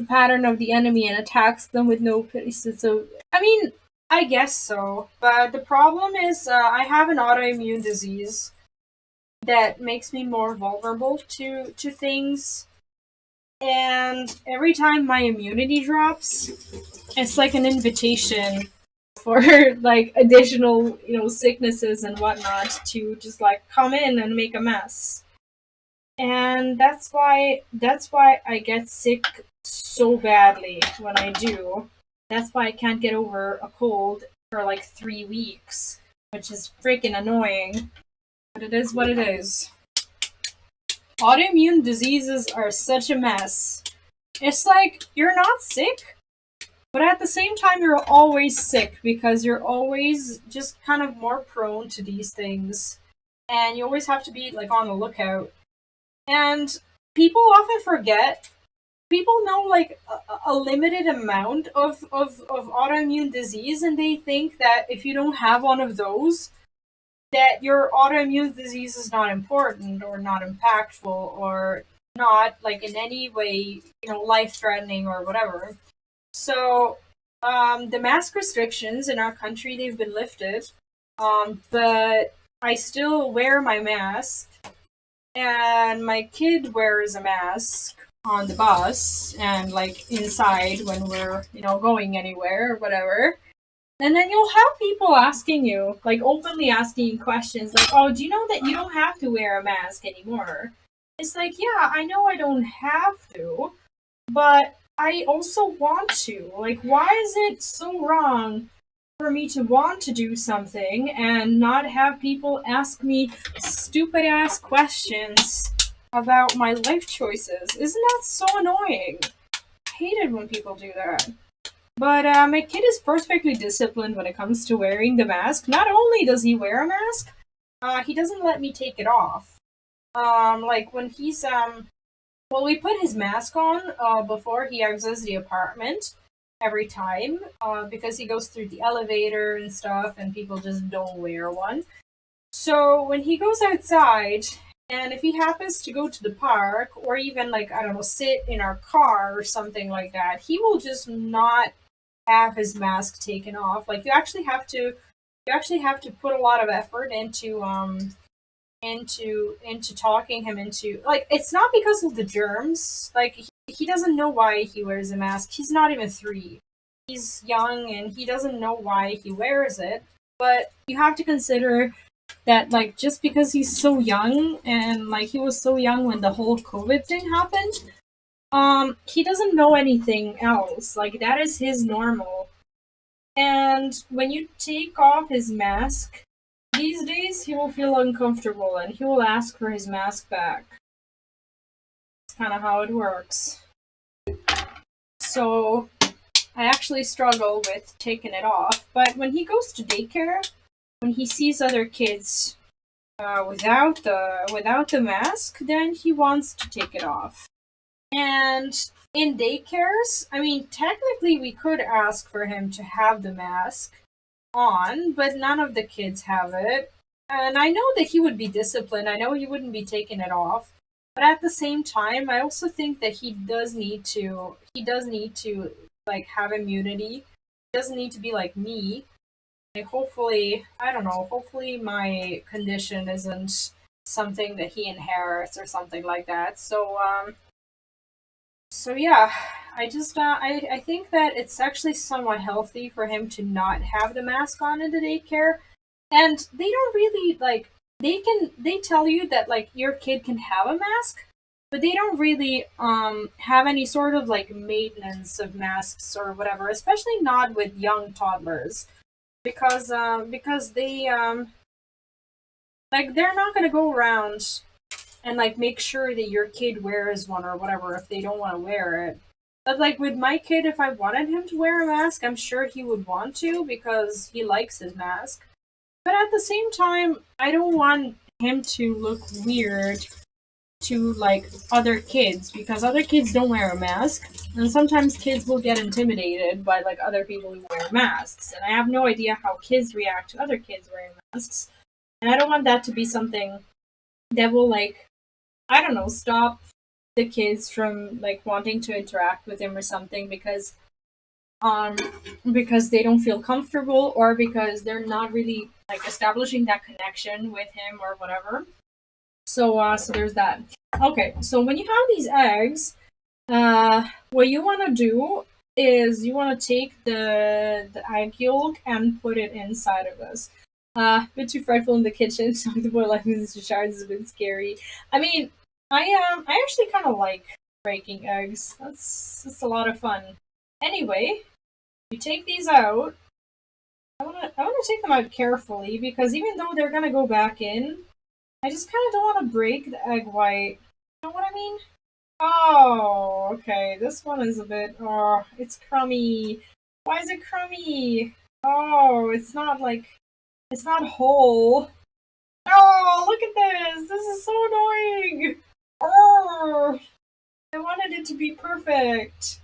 pattern of the enemy and attacks them with no pity. So I mean, I guess so. But the problem is, I have an autoimmune disease that makes me more vulnerable to things. And every time my immunity drops, it's like an invitation for like additional, you know, sicknesses and whatnot to just like come in and make a mess. And that's why I get sick so badly when I do. That's why I can't get over a cold for like 3 weeks, which is freaking annoying. But it is what it is. Autoimmune diseases are such a mess. It's like you're not sick, but at the same time you're always sick because you're always just kind of more prone to these things. And you always have to be like on the lookout. And people often forget. People know like a limited amount of autoimmune disease, and they think that if you don't have one of those, that your autoimmune disease is not important or not impactful or not like in any way, you know, life threatening or whatever. So the mask restrictions in our country, they've been lifted, but I still wear my mask, and my kid wears a mask on the bus and like inside when we're, you know, going anywhere or whatever. And then you'll have people asking you, like openly asking you questions like, oh, do you know that you don't have to wear a mask anymore? It's like, yeah, I know I don't have to, but I also want to. Like, why is it so wrong for me to want to do something and not have people ask me stupid ass questions about my life choices? Isn't that so annoying? I hate it when people do that. But my kid is perfectly disciplined when it comes to wearing the mask. Not only does he wear a mask, he doesn't let me take it off. Like when he's well, we put his mask on before he exits the apartment every time because he goes through the elevator and stuff, and people just don't wear one. So when he goes outside, and if he happens to go to the park or even like I don't know, sit in our car or something like that, he will just not have his mask taken off. Like you actually have to put a lot of effort into talking him into, like, it's not because of the germs. Like he doesn't know why he wears a mask. He's not even 3. He's young and he doesn't know why he wears it. But you have to consider that like just because he's so young and like he was so young when the whole COVID thing happened, he doesn't know anything else. Like that is his normal. And when you take off his mask, these days he will feel uncomfortable and he will ask for his mask back. It's kind of how it works. So I actually struggle with taking it off. But when he goes to daycare, when he sees other kids without the mask, then he wants to take it off. And in daycares, I mean, technically we could ask for him to have the mask on, but none of the kids have it. And I know that he would be disciplined. I know he wouldn't be taking it off. But at the same time, I also think that he does need to like have immunity. He doesn't need to be like me. Like hopefully, I don't know, hopefully my condition isn't something that he inherits or something like that. So yeah, I think that it's actually somewhat healthy for him to not have the mask on in the daycare, and they don't really like they tell you that like your kid can have a mask, but they don't really have any sort of like maintenance of masks or whatever, especially not with young toddlers, because they like they're not gonna go around and like make sure that your kid wears one or whatever if they don't want to wear it. But like with my kid, if I wanted him to wear a mask, I'm sure he would want to because he likes his mask. But at the same time, I don't want him to look weird to like other kids because other kids don't wear a mask, and sometimes kids will get intimidated by like other people who wear masks, and I have no idea how kids react to other kids wearing masks, and I don't want that to be something that will like, I don't know, stop the kids from like wanting to interact with him or something um because they don't feel comfortable or because they're not really like establishing that connection with him or whatever. So there's that. Okay, so when you have these eggs, what you want to do is you want to take the egg yolk and put it inside of this. A bit too frightful in the kitchen. Talking about like Mr. Shards is a bit scary. I mean, I actually kind of like breaking eggs. That's a lot of fun. Anyway, you take these out. I wanna take them out carefully because even though they're gonna go back in, I just kind of don't want to break the egg white. You know what I mean? Oh, okay. This one is a bit. Oh, it's crummy. Why is it crummy? Oh, it's not like. It's not whole. Oh, look at this. This is so annoying. Oh, I wanted it to be perfect.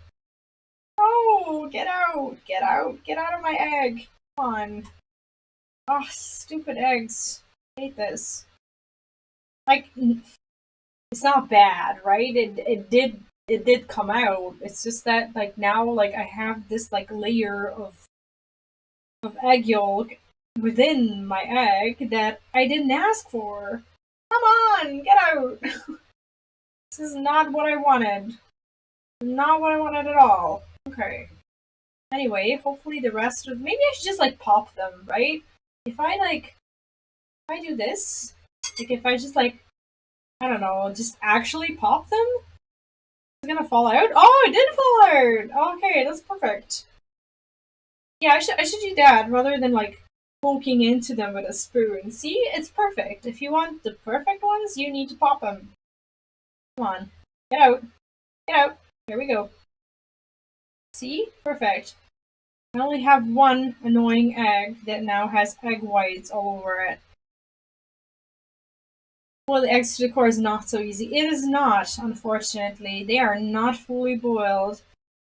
Oh, get out. Get out. Get out of my egg. Come on. Oh, stupid eggs. I hate this. Like, it's not bad, right? It did come out. It's just that like now like I have this like layer of egg yolk within my egg that I didn't ask for. Come on, get out. This is not what I wanted. Not what I wanted at all. Okay. Anyway, hopefully the rest of maybe I should just like pop them, right? If I do this, like if I just like I don't know, just actually pop them, it's gonna fall out. Oh, it did fall out. Okay, that's perfect. Yeah, I should do that rather than like poking into them with a spoon. See, it's perfect. If you want the perfect ones, you need to pop them. Come on, get out, get out. Here we go. See, perfect. I only have one annoying egg that now has egg whites all over it. Well, the eggs to the core is not so easy. It is not, unfortunately. They are not fully boiled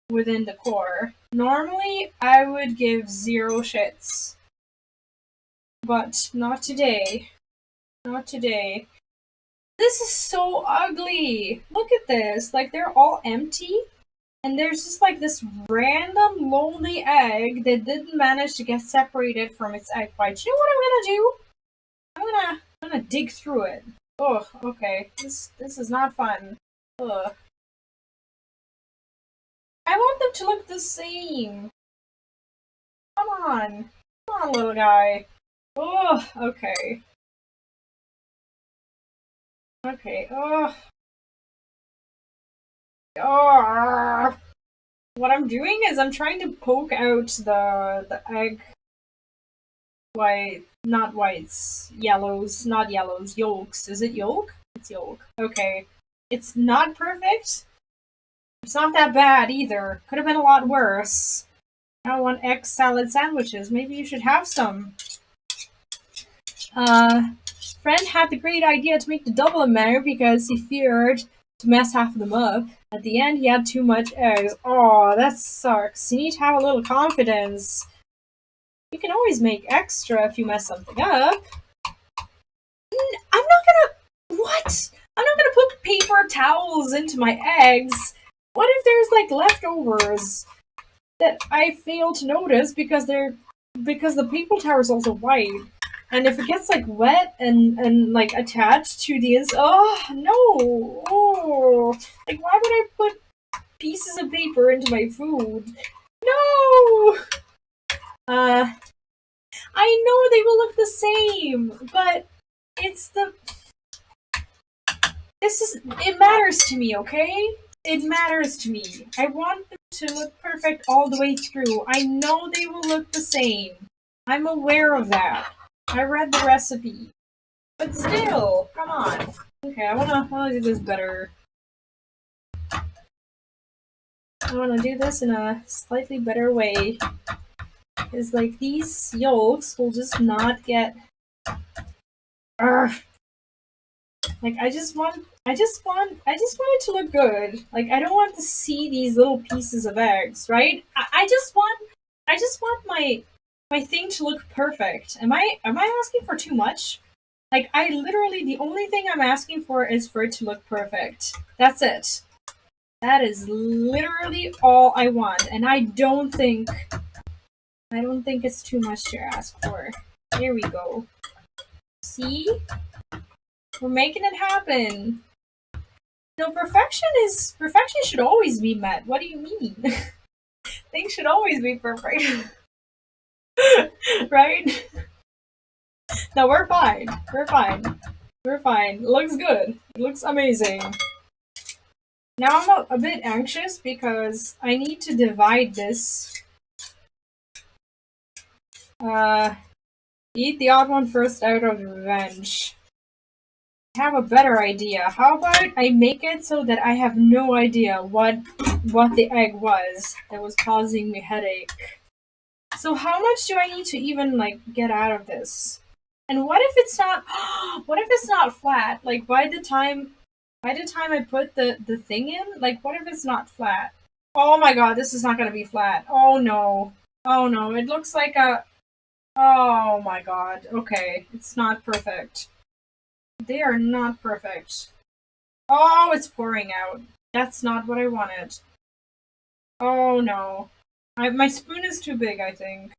within the core. Normally, I would give zero shits. But not today. Not today. This is so ugly! Look at this. Like, they're all empty. And there's just like this random lonely egg that didn't manage to get separated from its egg white. You know what I'm gonna do? I'm gonna dig through it. Oh, okay. This is not fun. Ugh. I want them to look the same. Come on. Come on, little guy. Oh, okay. Okay. Oh. Oh. What I'm doing is I'm trying to poke out the egg white, not whites, yellows, not yellows, yolks. Is it yolk? It's yolk. Okay. It's not perfect. It's not that bad either. Could have been a lot worse. I want egg salad sandwiches. Maybe you should have some. Friend had the great idea to make the double amount because he feared to mess half of them up. At the end, he had too much eggs. Oh, that sucks. You need to have a little confidence. You can always make extra if you mess something up. I'm not gonna. What? I'm not gonna put paper towels into my eggs. What if there's like leftovers that I fail to notice because the paper towel is also white, and if it gets like wet and like attached to the oh no, oh, like why would I put pieces of paper into my food? No. I know they will look the same, but it's the it matters to me, okay? It matters to me. I want them to look perfect all the way through. I know they will look the same. I'm aware of that. I read the recipe. But still, come on. Okay, I wanna do this better. I wanna do this in a slightly better way. Because like these yolks will just not get Urgh. Like I just want it to look good. Like I don't want to see these little pieces of eggs, right? I just want my thing to look perfect. Am I asking for too much? Like I literally the only thing I'm asking for is for it to look perfect. That's it. That is literally all I want, and I don't think it's too much to ask for. Here we go. See? We're making it happen. No, perfection should always be met. What do you mean? Things should always be perfect. Right? No, we're fine. We're fine. We're fine. It looks good. It looks amazing. Now I'm a bit anxious because I need to divide this. Eat the odd one first out of revenge. I have a better idea. How about I make it so that I have no idea what the egg was that was causing me headache. So how much do I need to even like get out of this? And what if it's not what if it's not flat? Like by the time I put the thing in, like what if it's not flat? Oh my god, this is not gonna be flat. Oh no. Oh no, it looks like a oh my god. Okay, it's not perfect. They are not perfect. Oh, it's pouring out. That's not what I wanted. Oh no. My spoon is too big, I think.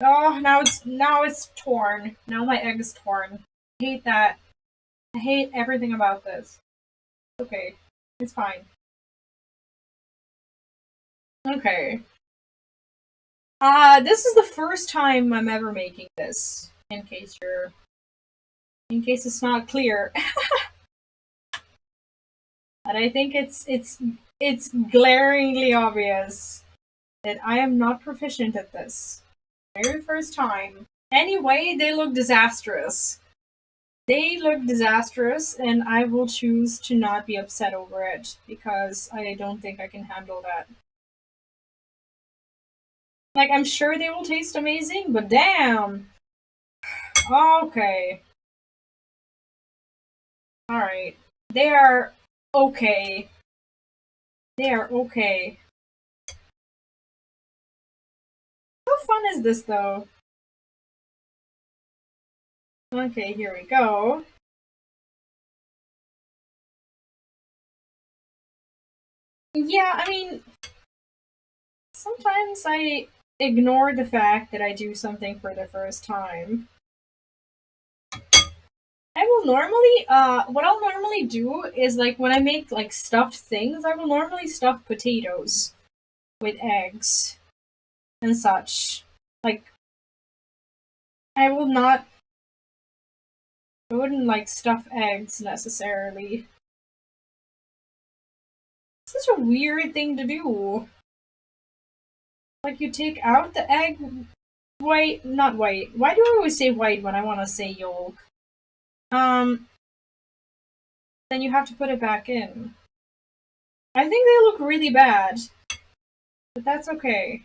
Oh, now it's torn. Now my egg is torn. I hate that. I hate everything about this. Okay, it's fine. Okay. This is the first time I'm ever making this. In case it's not clear. And I think it's glaringly obvious that I am not proficient at this. Very first time. Anyway, they look disastrous. They look disastrous, and I will choose to not be upset over it because I don't think I can handle that. Like, I'm sure they will taste amazing, but damn! Okay. Alright. They are okay. They are okay. How fun is this, though? Okay, here we go. Yeah, I mean, sometimes I ignore the fact that I do something for the first time. I will normally, what I'll normally do is like when I make like stuffed things, I will normally stuff potatoes with eggs and such. Like, I will not. I wouldn't like stuff eggs necessarily. It's such a weird thing to do. Like you take out the egg white, not white. Why do I always say white when I want to say yolk? Then you have to put it back in. I think they look really bad, but that's okay.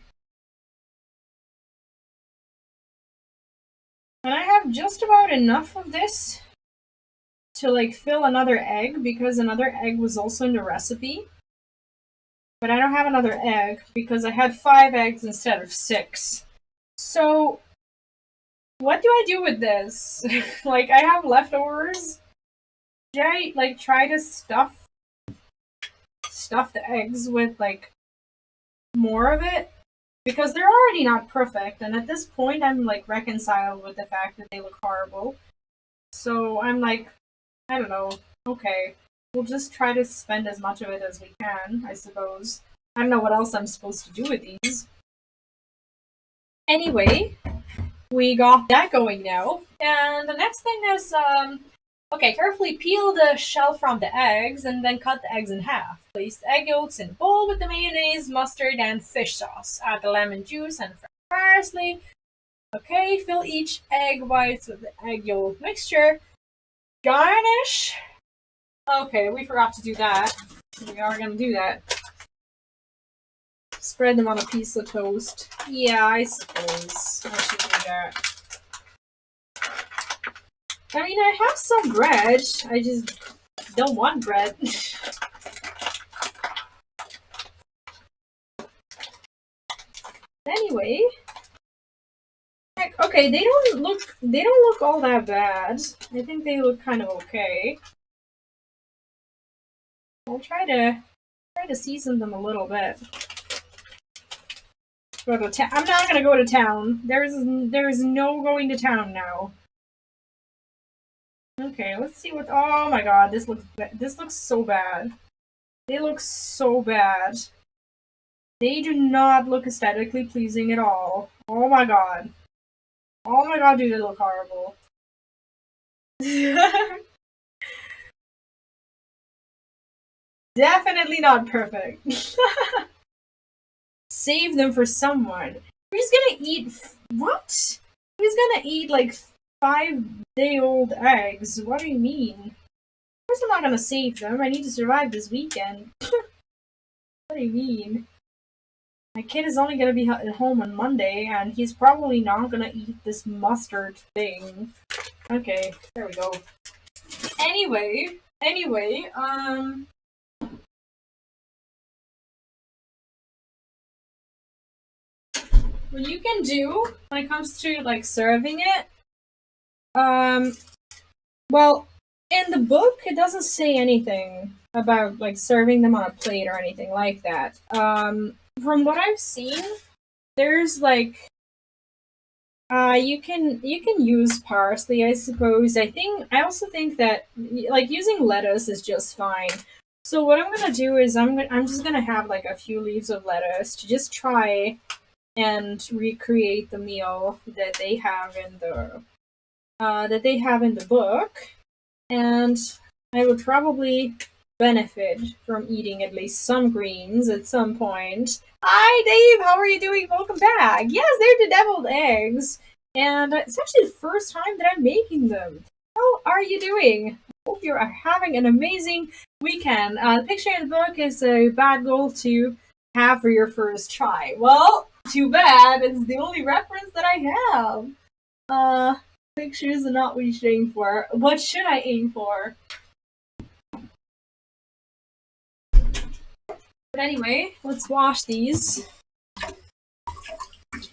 And I have just about enough of this to like fill another egg because another egg was also in the recipe. But I don't have another egg because I had 5 eggs instead of 6. So what do I do with this? Like I have leftovers. Should I like try to stuff the eggs with like more of it? Because they're already not perfect, and at this point I'm like reconciled with the fact that they look horrible. So I'm like, I don't know, okay. We'll just try to spend as much of it as we can, I suppose. I don't know what else I'm supposed to do with these. Anyway, we got that going now. And the next thing is, okay, carefully peel the shell from the eggs and then cut the eggs in half. Place the egg yolks in a bowl with the mayonnaise, mustard, and fish sauce. Add the lemon juice and fresh parsley. Okay, fill each egg whites with the egg yolk mixture. Garnish. Okay, we forgot to do that. We are gonna do that. Spread them on a piece of toast. Yeah, I suppose I should do that. I mean, I have some bread. I just don't want bread. Anyway, okay, they don't look all that bad. I think they look kind of okay. I'll try to season them a little bit. Go to town. I'm not gonna go to town. There is no going to town now. Okay, let's see what. Oh my god, this looks so bad. They look so bad. They do not look aesthetically pleasing at all. Oh my god. Oh my god, dude, they look horrible. Definitely not perfect. Save them for someone. Who's gonna eat what? Who's gonna eat like 5-day-old eggs? What do you mean? Of course I'm not gonna save them. I need to survive this weekend. What do you mean? My kid is only gonna be at home on Monday, and he's probably not gonna eat this mustard thing. Okay, there we go. Anyway, what you can do when it comes to like serving it, well, in the book it doesn't say anything about like serving them on a plate or anything like that. From what I've seen, there's like you can use parsley, I suppose. I also think that like using lettuce is just fine. So what I'm gonna do is I'm just gonna have like a few leaves of lettuce to just try and recreate the meal that they have in the book, and I would probably benefit from eating at least some greens at some point. Hi Dave, how are you doing? Welcome back. Yes, they're the deviled eggs, and it's actually the first time that I'm making them. How are you doing? Hope you're having an amazing weekend. The picture in the book is a bad goal to have for your first try. Well, too bad. It's the only reference that I have. Pictures are not what you should aim for. What should I aim for? But anyway, let's wash these.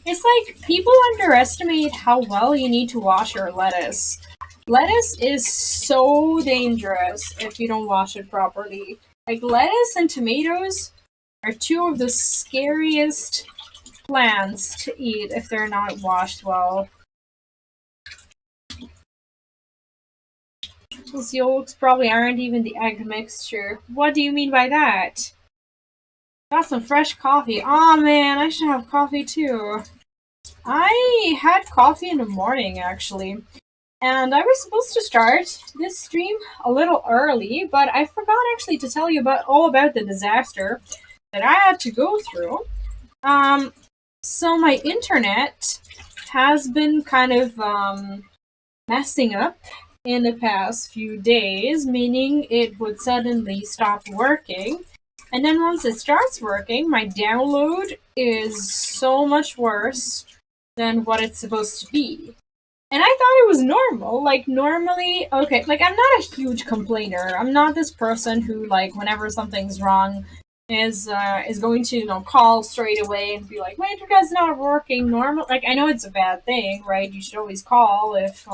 It's like people underestimate how well you need to wash your lettuce. Lettuce is so dangerous if you don't wash it properly. Like lettuce and tomatoes are 2 of the scariest plants to eat if they're not washed well. Those yolks probably aren't even the egg mixture. What do you mean by that? Got some fresh coffee. Aw, man, I should have coffee too. I had coffee in the morning, actually. And I was supposed to start this stream a little early, but I forgot actually to tell you all about the disaster that I had to go through. So my internet has been kind of messing up in the past few days, meaning it would suddenly stop working. And then once it starts working, my download is so much worse than what it's supposed to be. And I thought it was normal. Like, normally, okay, like, I'm not a huge complainer. I'm not this person who, like, whenever something's wrong, is going to, call straight away and be like, my internet's not working. Normal, like, I know it's a bad thing, right? You should always call if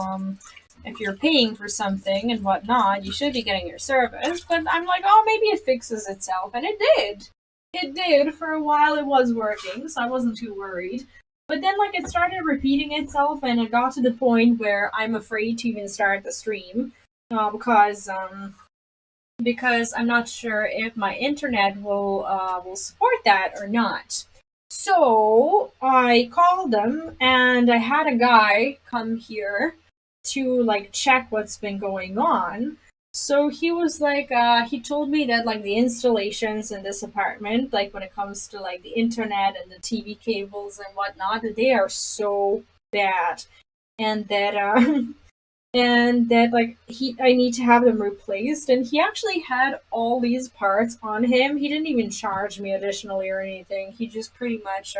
you're paying for something and whatnot. You should be getting your service. But I'm like, oh, maybe it fixes itself. And it did. It did. For a while it was working, so I wasn't too worried. But then, like, it started repeating itself, and it got to the point where I'm afraid to even start the stream because I'm not sure if my internet will support that or not. So I called them, and I had a guy come here to like check what's been going on. So he was like, he told me that like the installations in this apartment, like when it comes to like the internet and the TV cables and whatnot, that they are so bad, and that and that like I need to have them replaced. And he actually had all these parts on him. He didn't even charge me additionally or anything. He just pretty much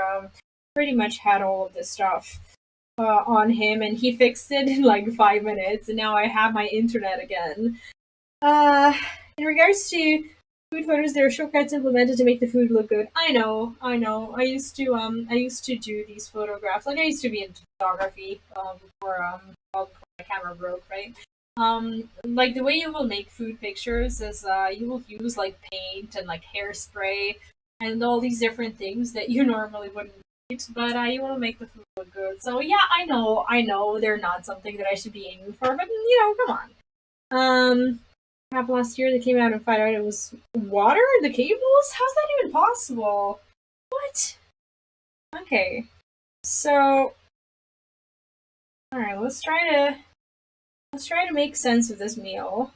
had all of this stuff on him, and he fixed it in like 5 minutes, and now I have my internet again. In regards to food photos, there are shortcuts implemented to make the food look good. I know. I used to do these photographs. Like, I used to be into photography before my camera broke, right? Like, the way you will make food pictures is you will use like paint and like hairspray and all these different things that you normally wouldn't eat, but you want to make the food look good. So yeah, I know they're not something that I should be aiming for, but come on. Last year they came out and found out it was water in the cables? How's that even possible? What? Okay. So alright, let's try to make sense of this meal.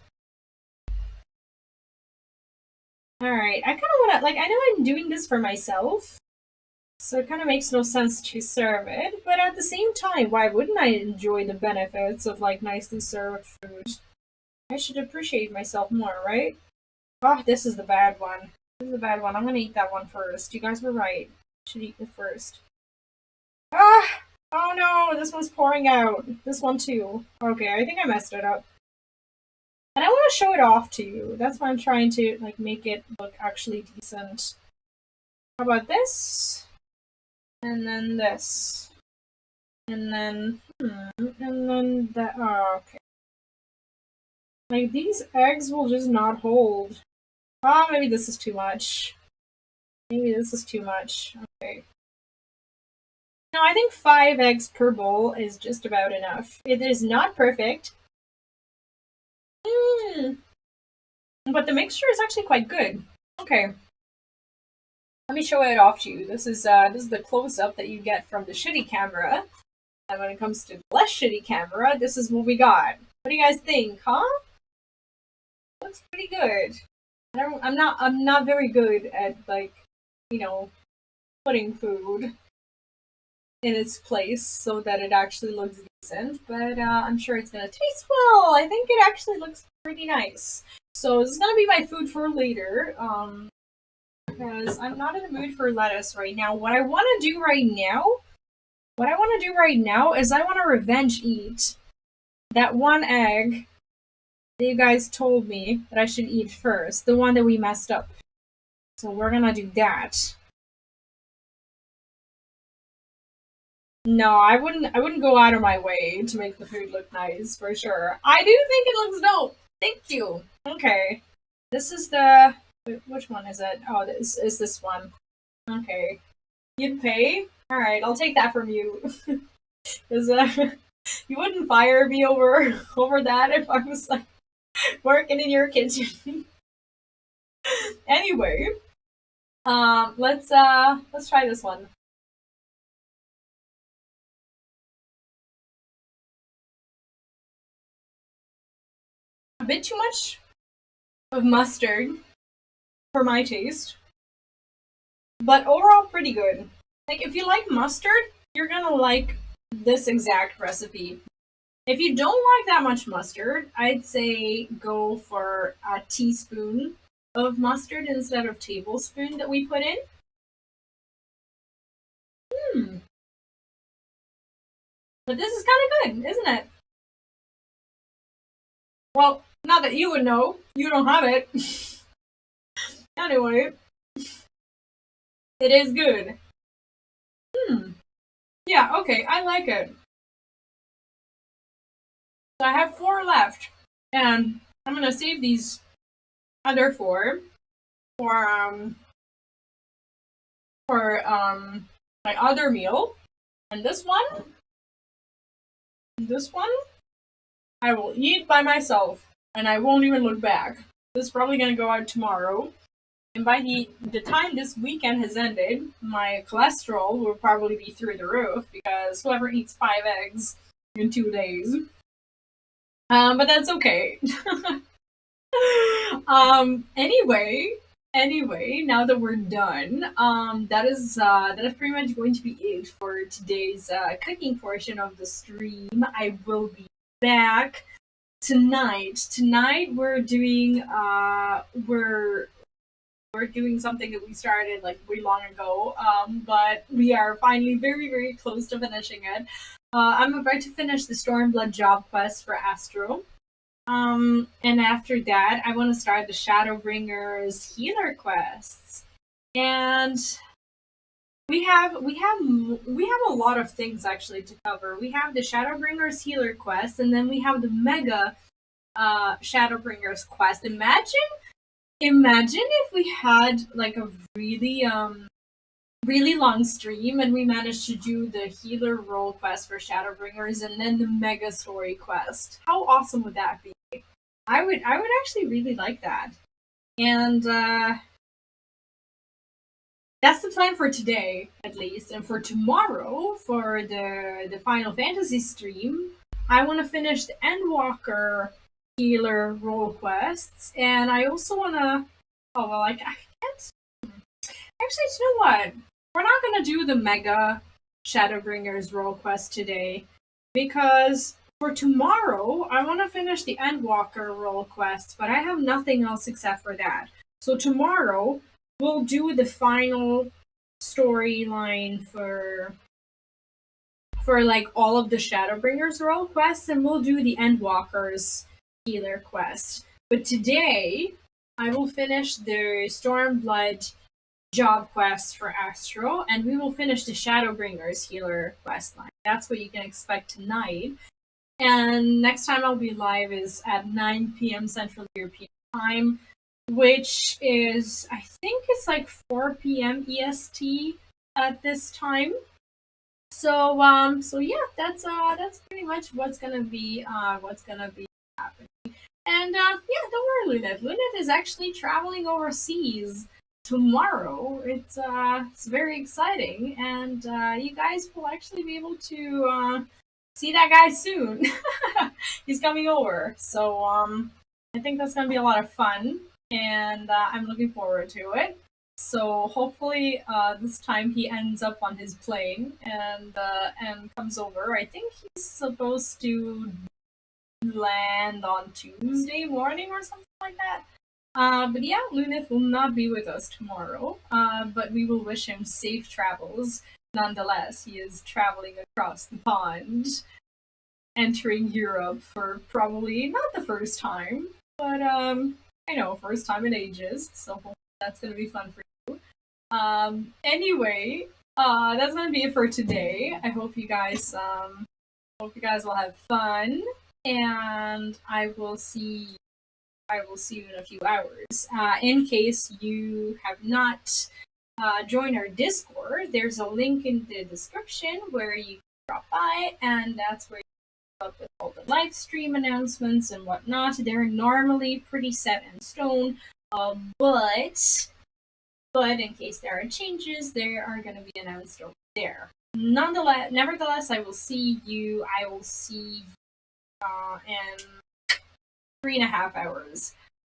Alright, I kinda wanna, like, I know I'm doing this for myself, so it kinda makes no sense to serve it, but at the same time, why wouldn't I enjoy the benefits of like nicely served food? I should appreciate myself more, right? Oh, this is the bad one. This is the bad one. I'm gonna eat that one first. You guys were right. I should eat it first. Ah! Oh no, this one's pouring out. This one too. Okay, I think I messed it up. And I want to show it off to you. That's why I'm trying to like make it look actually decent. How about this? And then this. And then, and then that. Oh, okay. Like, these eggs will just not hold. Oh, maybe this is too much. Maybe this is too much. Okay. No, I think 5 eggs per bowl is just about enough. It is not perfect. But the mixture is actually quite good. Okay. Let me show it off to you. This is the close-up that you get from the shitty camera. And when it comes to the less shitty camera, this is what we got. What do you guys think, huh? Looks pretty good. I'm not very good at like, putting food in its place so that it actually looks decent, but I'm sure it's gonna taste well. I think it actually looks pretty nice. So this is gonna be my food for later, because I'm not in the mood for lettuce right now. What I want to do right now is I want to revenge eat that one egg that you guys told me that I should eat first, the one that we messed up. So we're gonna do that. No, I wouldn't go out of my way to make the food look nice, for sure. I do think it looks dope. Thank you. Okay. This is the... Which one is it? Oh, this is this one. Okay. You'd pay? Alright, I'll take that from you. Because you wouldn't fire me over that if I was like working in your kitchen. Anyway, let's try this one. a bit too much of mustard for my taste, but overall pretty good. Like, if you like mustard, you're gonna like this exact recipe. If you don't like that much mustard, I'd say go for a teaspoon of mustard instead of tablespoon that we put in. But this is kind of good, isn't it? Well, not that you would know. You don't have it. Anyway, it is good. Yeah, okay, I like it. So I have 4 left, and I'm gonna save these other 4 for my other meal. And this one, I will eat by myself, and I won't even look back. This is probably gonna go out tomorrow. And by the time this weekend has ended, my cholesterol will probably be through the roof because whoever eats 5 eggs in 2 days. But that's okay. Anyway, now that we're done, that is pretty much going to be it for today's cooking portion of the stream. I will be back tonight. Tonight we're doing we're doing something that we started like way long ago, but we are finally very, very close to finishing it. I'm about to finish the Stormblood job quest for Astro. And after that, I want to start the Shadowbringers healer quests. And we have a lot of things actually to cover. We have the Shadowbringers healer quest, and then we have the mega Shadowbringers quest. Imagine if we had like a really long stream and we managed to do the healer role quest for Shadowbringers and then the mega story quest. How awesome would that be? I would actually really like that. And that's the plan for today, at least. And for tomorrow, for the Final Fantasy stream, I want to finish the Endwalker healer role quests, and I also want to. Oh well, I can't. Actually, you know what? We're not gonna do the mega Shadowbringers role quest today because for tomorrow I want to finish the Endwalker role quest, but I have nothing else except for that. So tomorrow we'll do the final storyline for like all of the Shadowbringers role quests, and we'll do the Endwalkers healer quest. But today I will finish the Stormblood job quest for Astro, and we will finish the Shadowbringers healer quest line. That's what you can expect tonight. And next time I'll be live is at 9 p.m. Central European Time, which is, I think it's like 4 p.m. EST at this time. So yeah, that's pretty much what's gonna be happening. And yeah, don't worry, Lunette. Lunette is actually traveling overseas tomorrow. It's very exciting, and you guys will actually be able to see that guy soon. He's coming over, so I think that's gonna be a lot of fun, and I'm looking forward to it. So hopefully this time he ends up on his plane and comes over. I think he's supposed to land on Tuesday morning or something like that. But yeah, Lunith will not be with us tomorrow, but we will wish him safe travels. Nonetheless, he is traveling across the pond, entering Europe for probably not the first time, but I know, first time in ages, so hopefully that's going to be fun for you. Anyway, that's going to be it for today. I hope you guys will have fun, and I will see you in a few hours. In case you have not joined our Discord, there's a link in the description where you can drop by, and that's where you keep up with all the live stream announcements and whatnot. They're normally pretty set in stone, but in case there are changes, they are going to be announced over there. Nevertheless, I will see you. In 3.5 hours.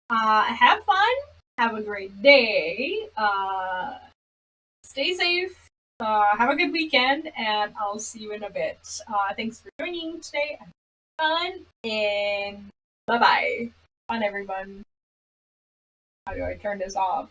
Have fun. Have a great day. Stay safe. Have a good weekend, and I'll see you in a bit. Thanks for joining today. Have fun, and bye bye. Fun, everyone. How do I turn this off?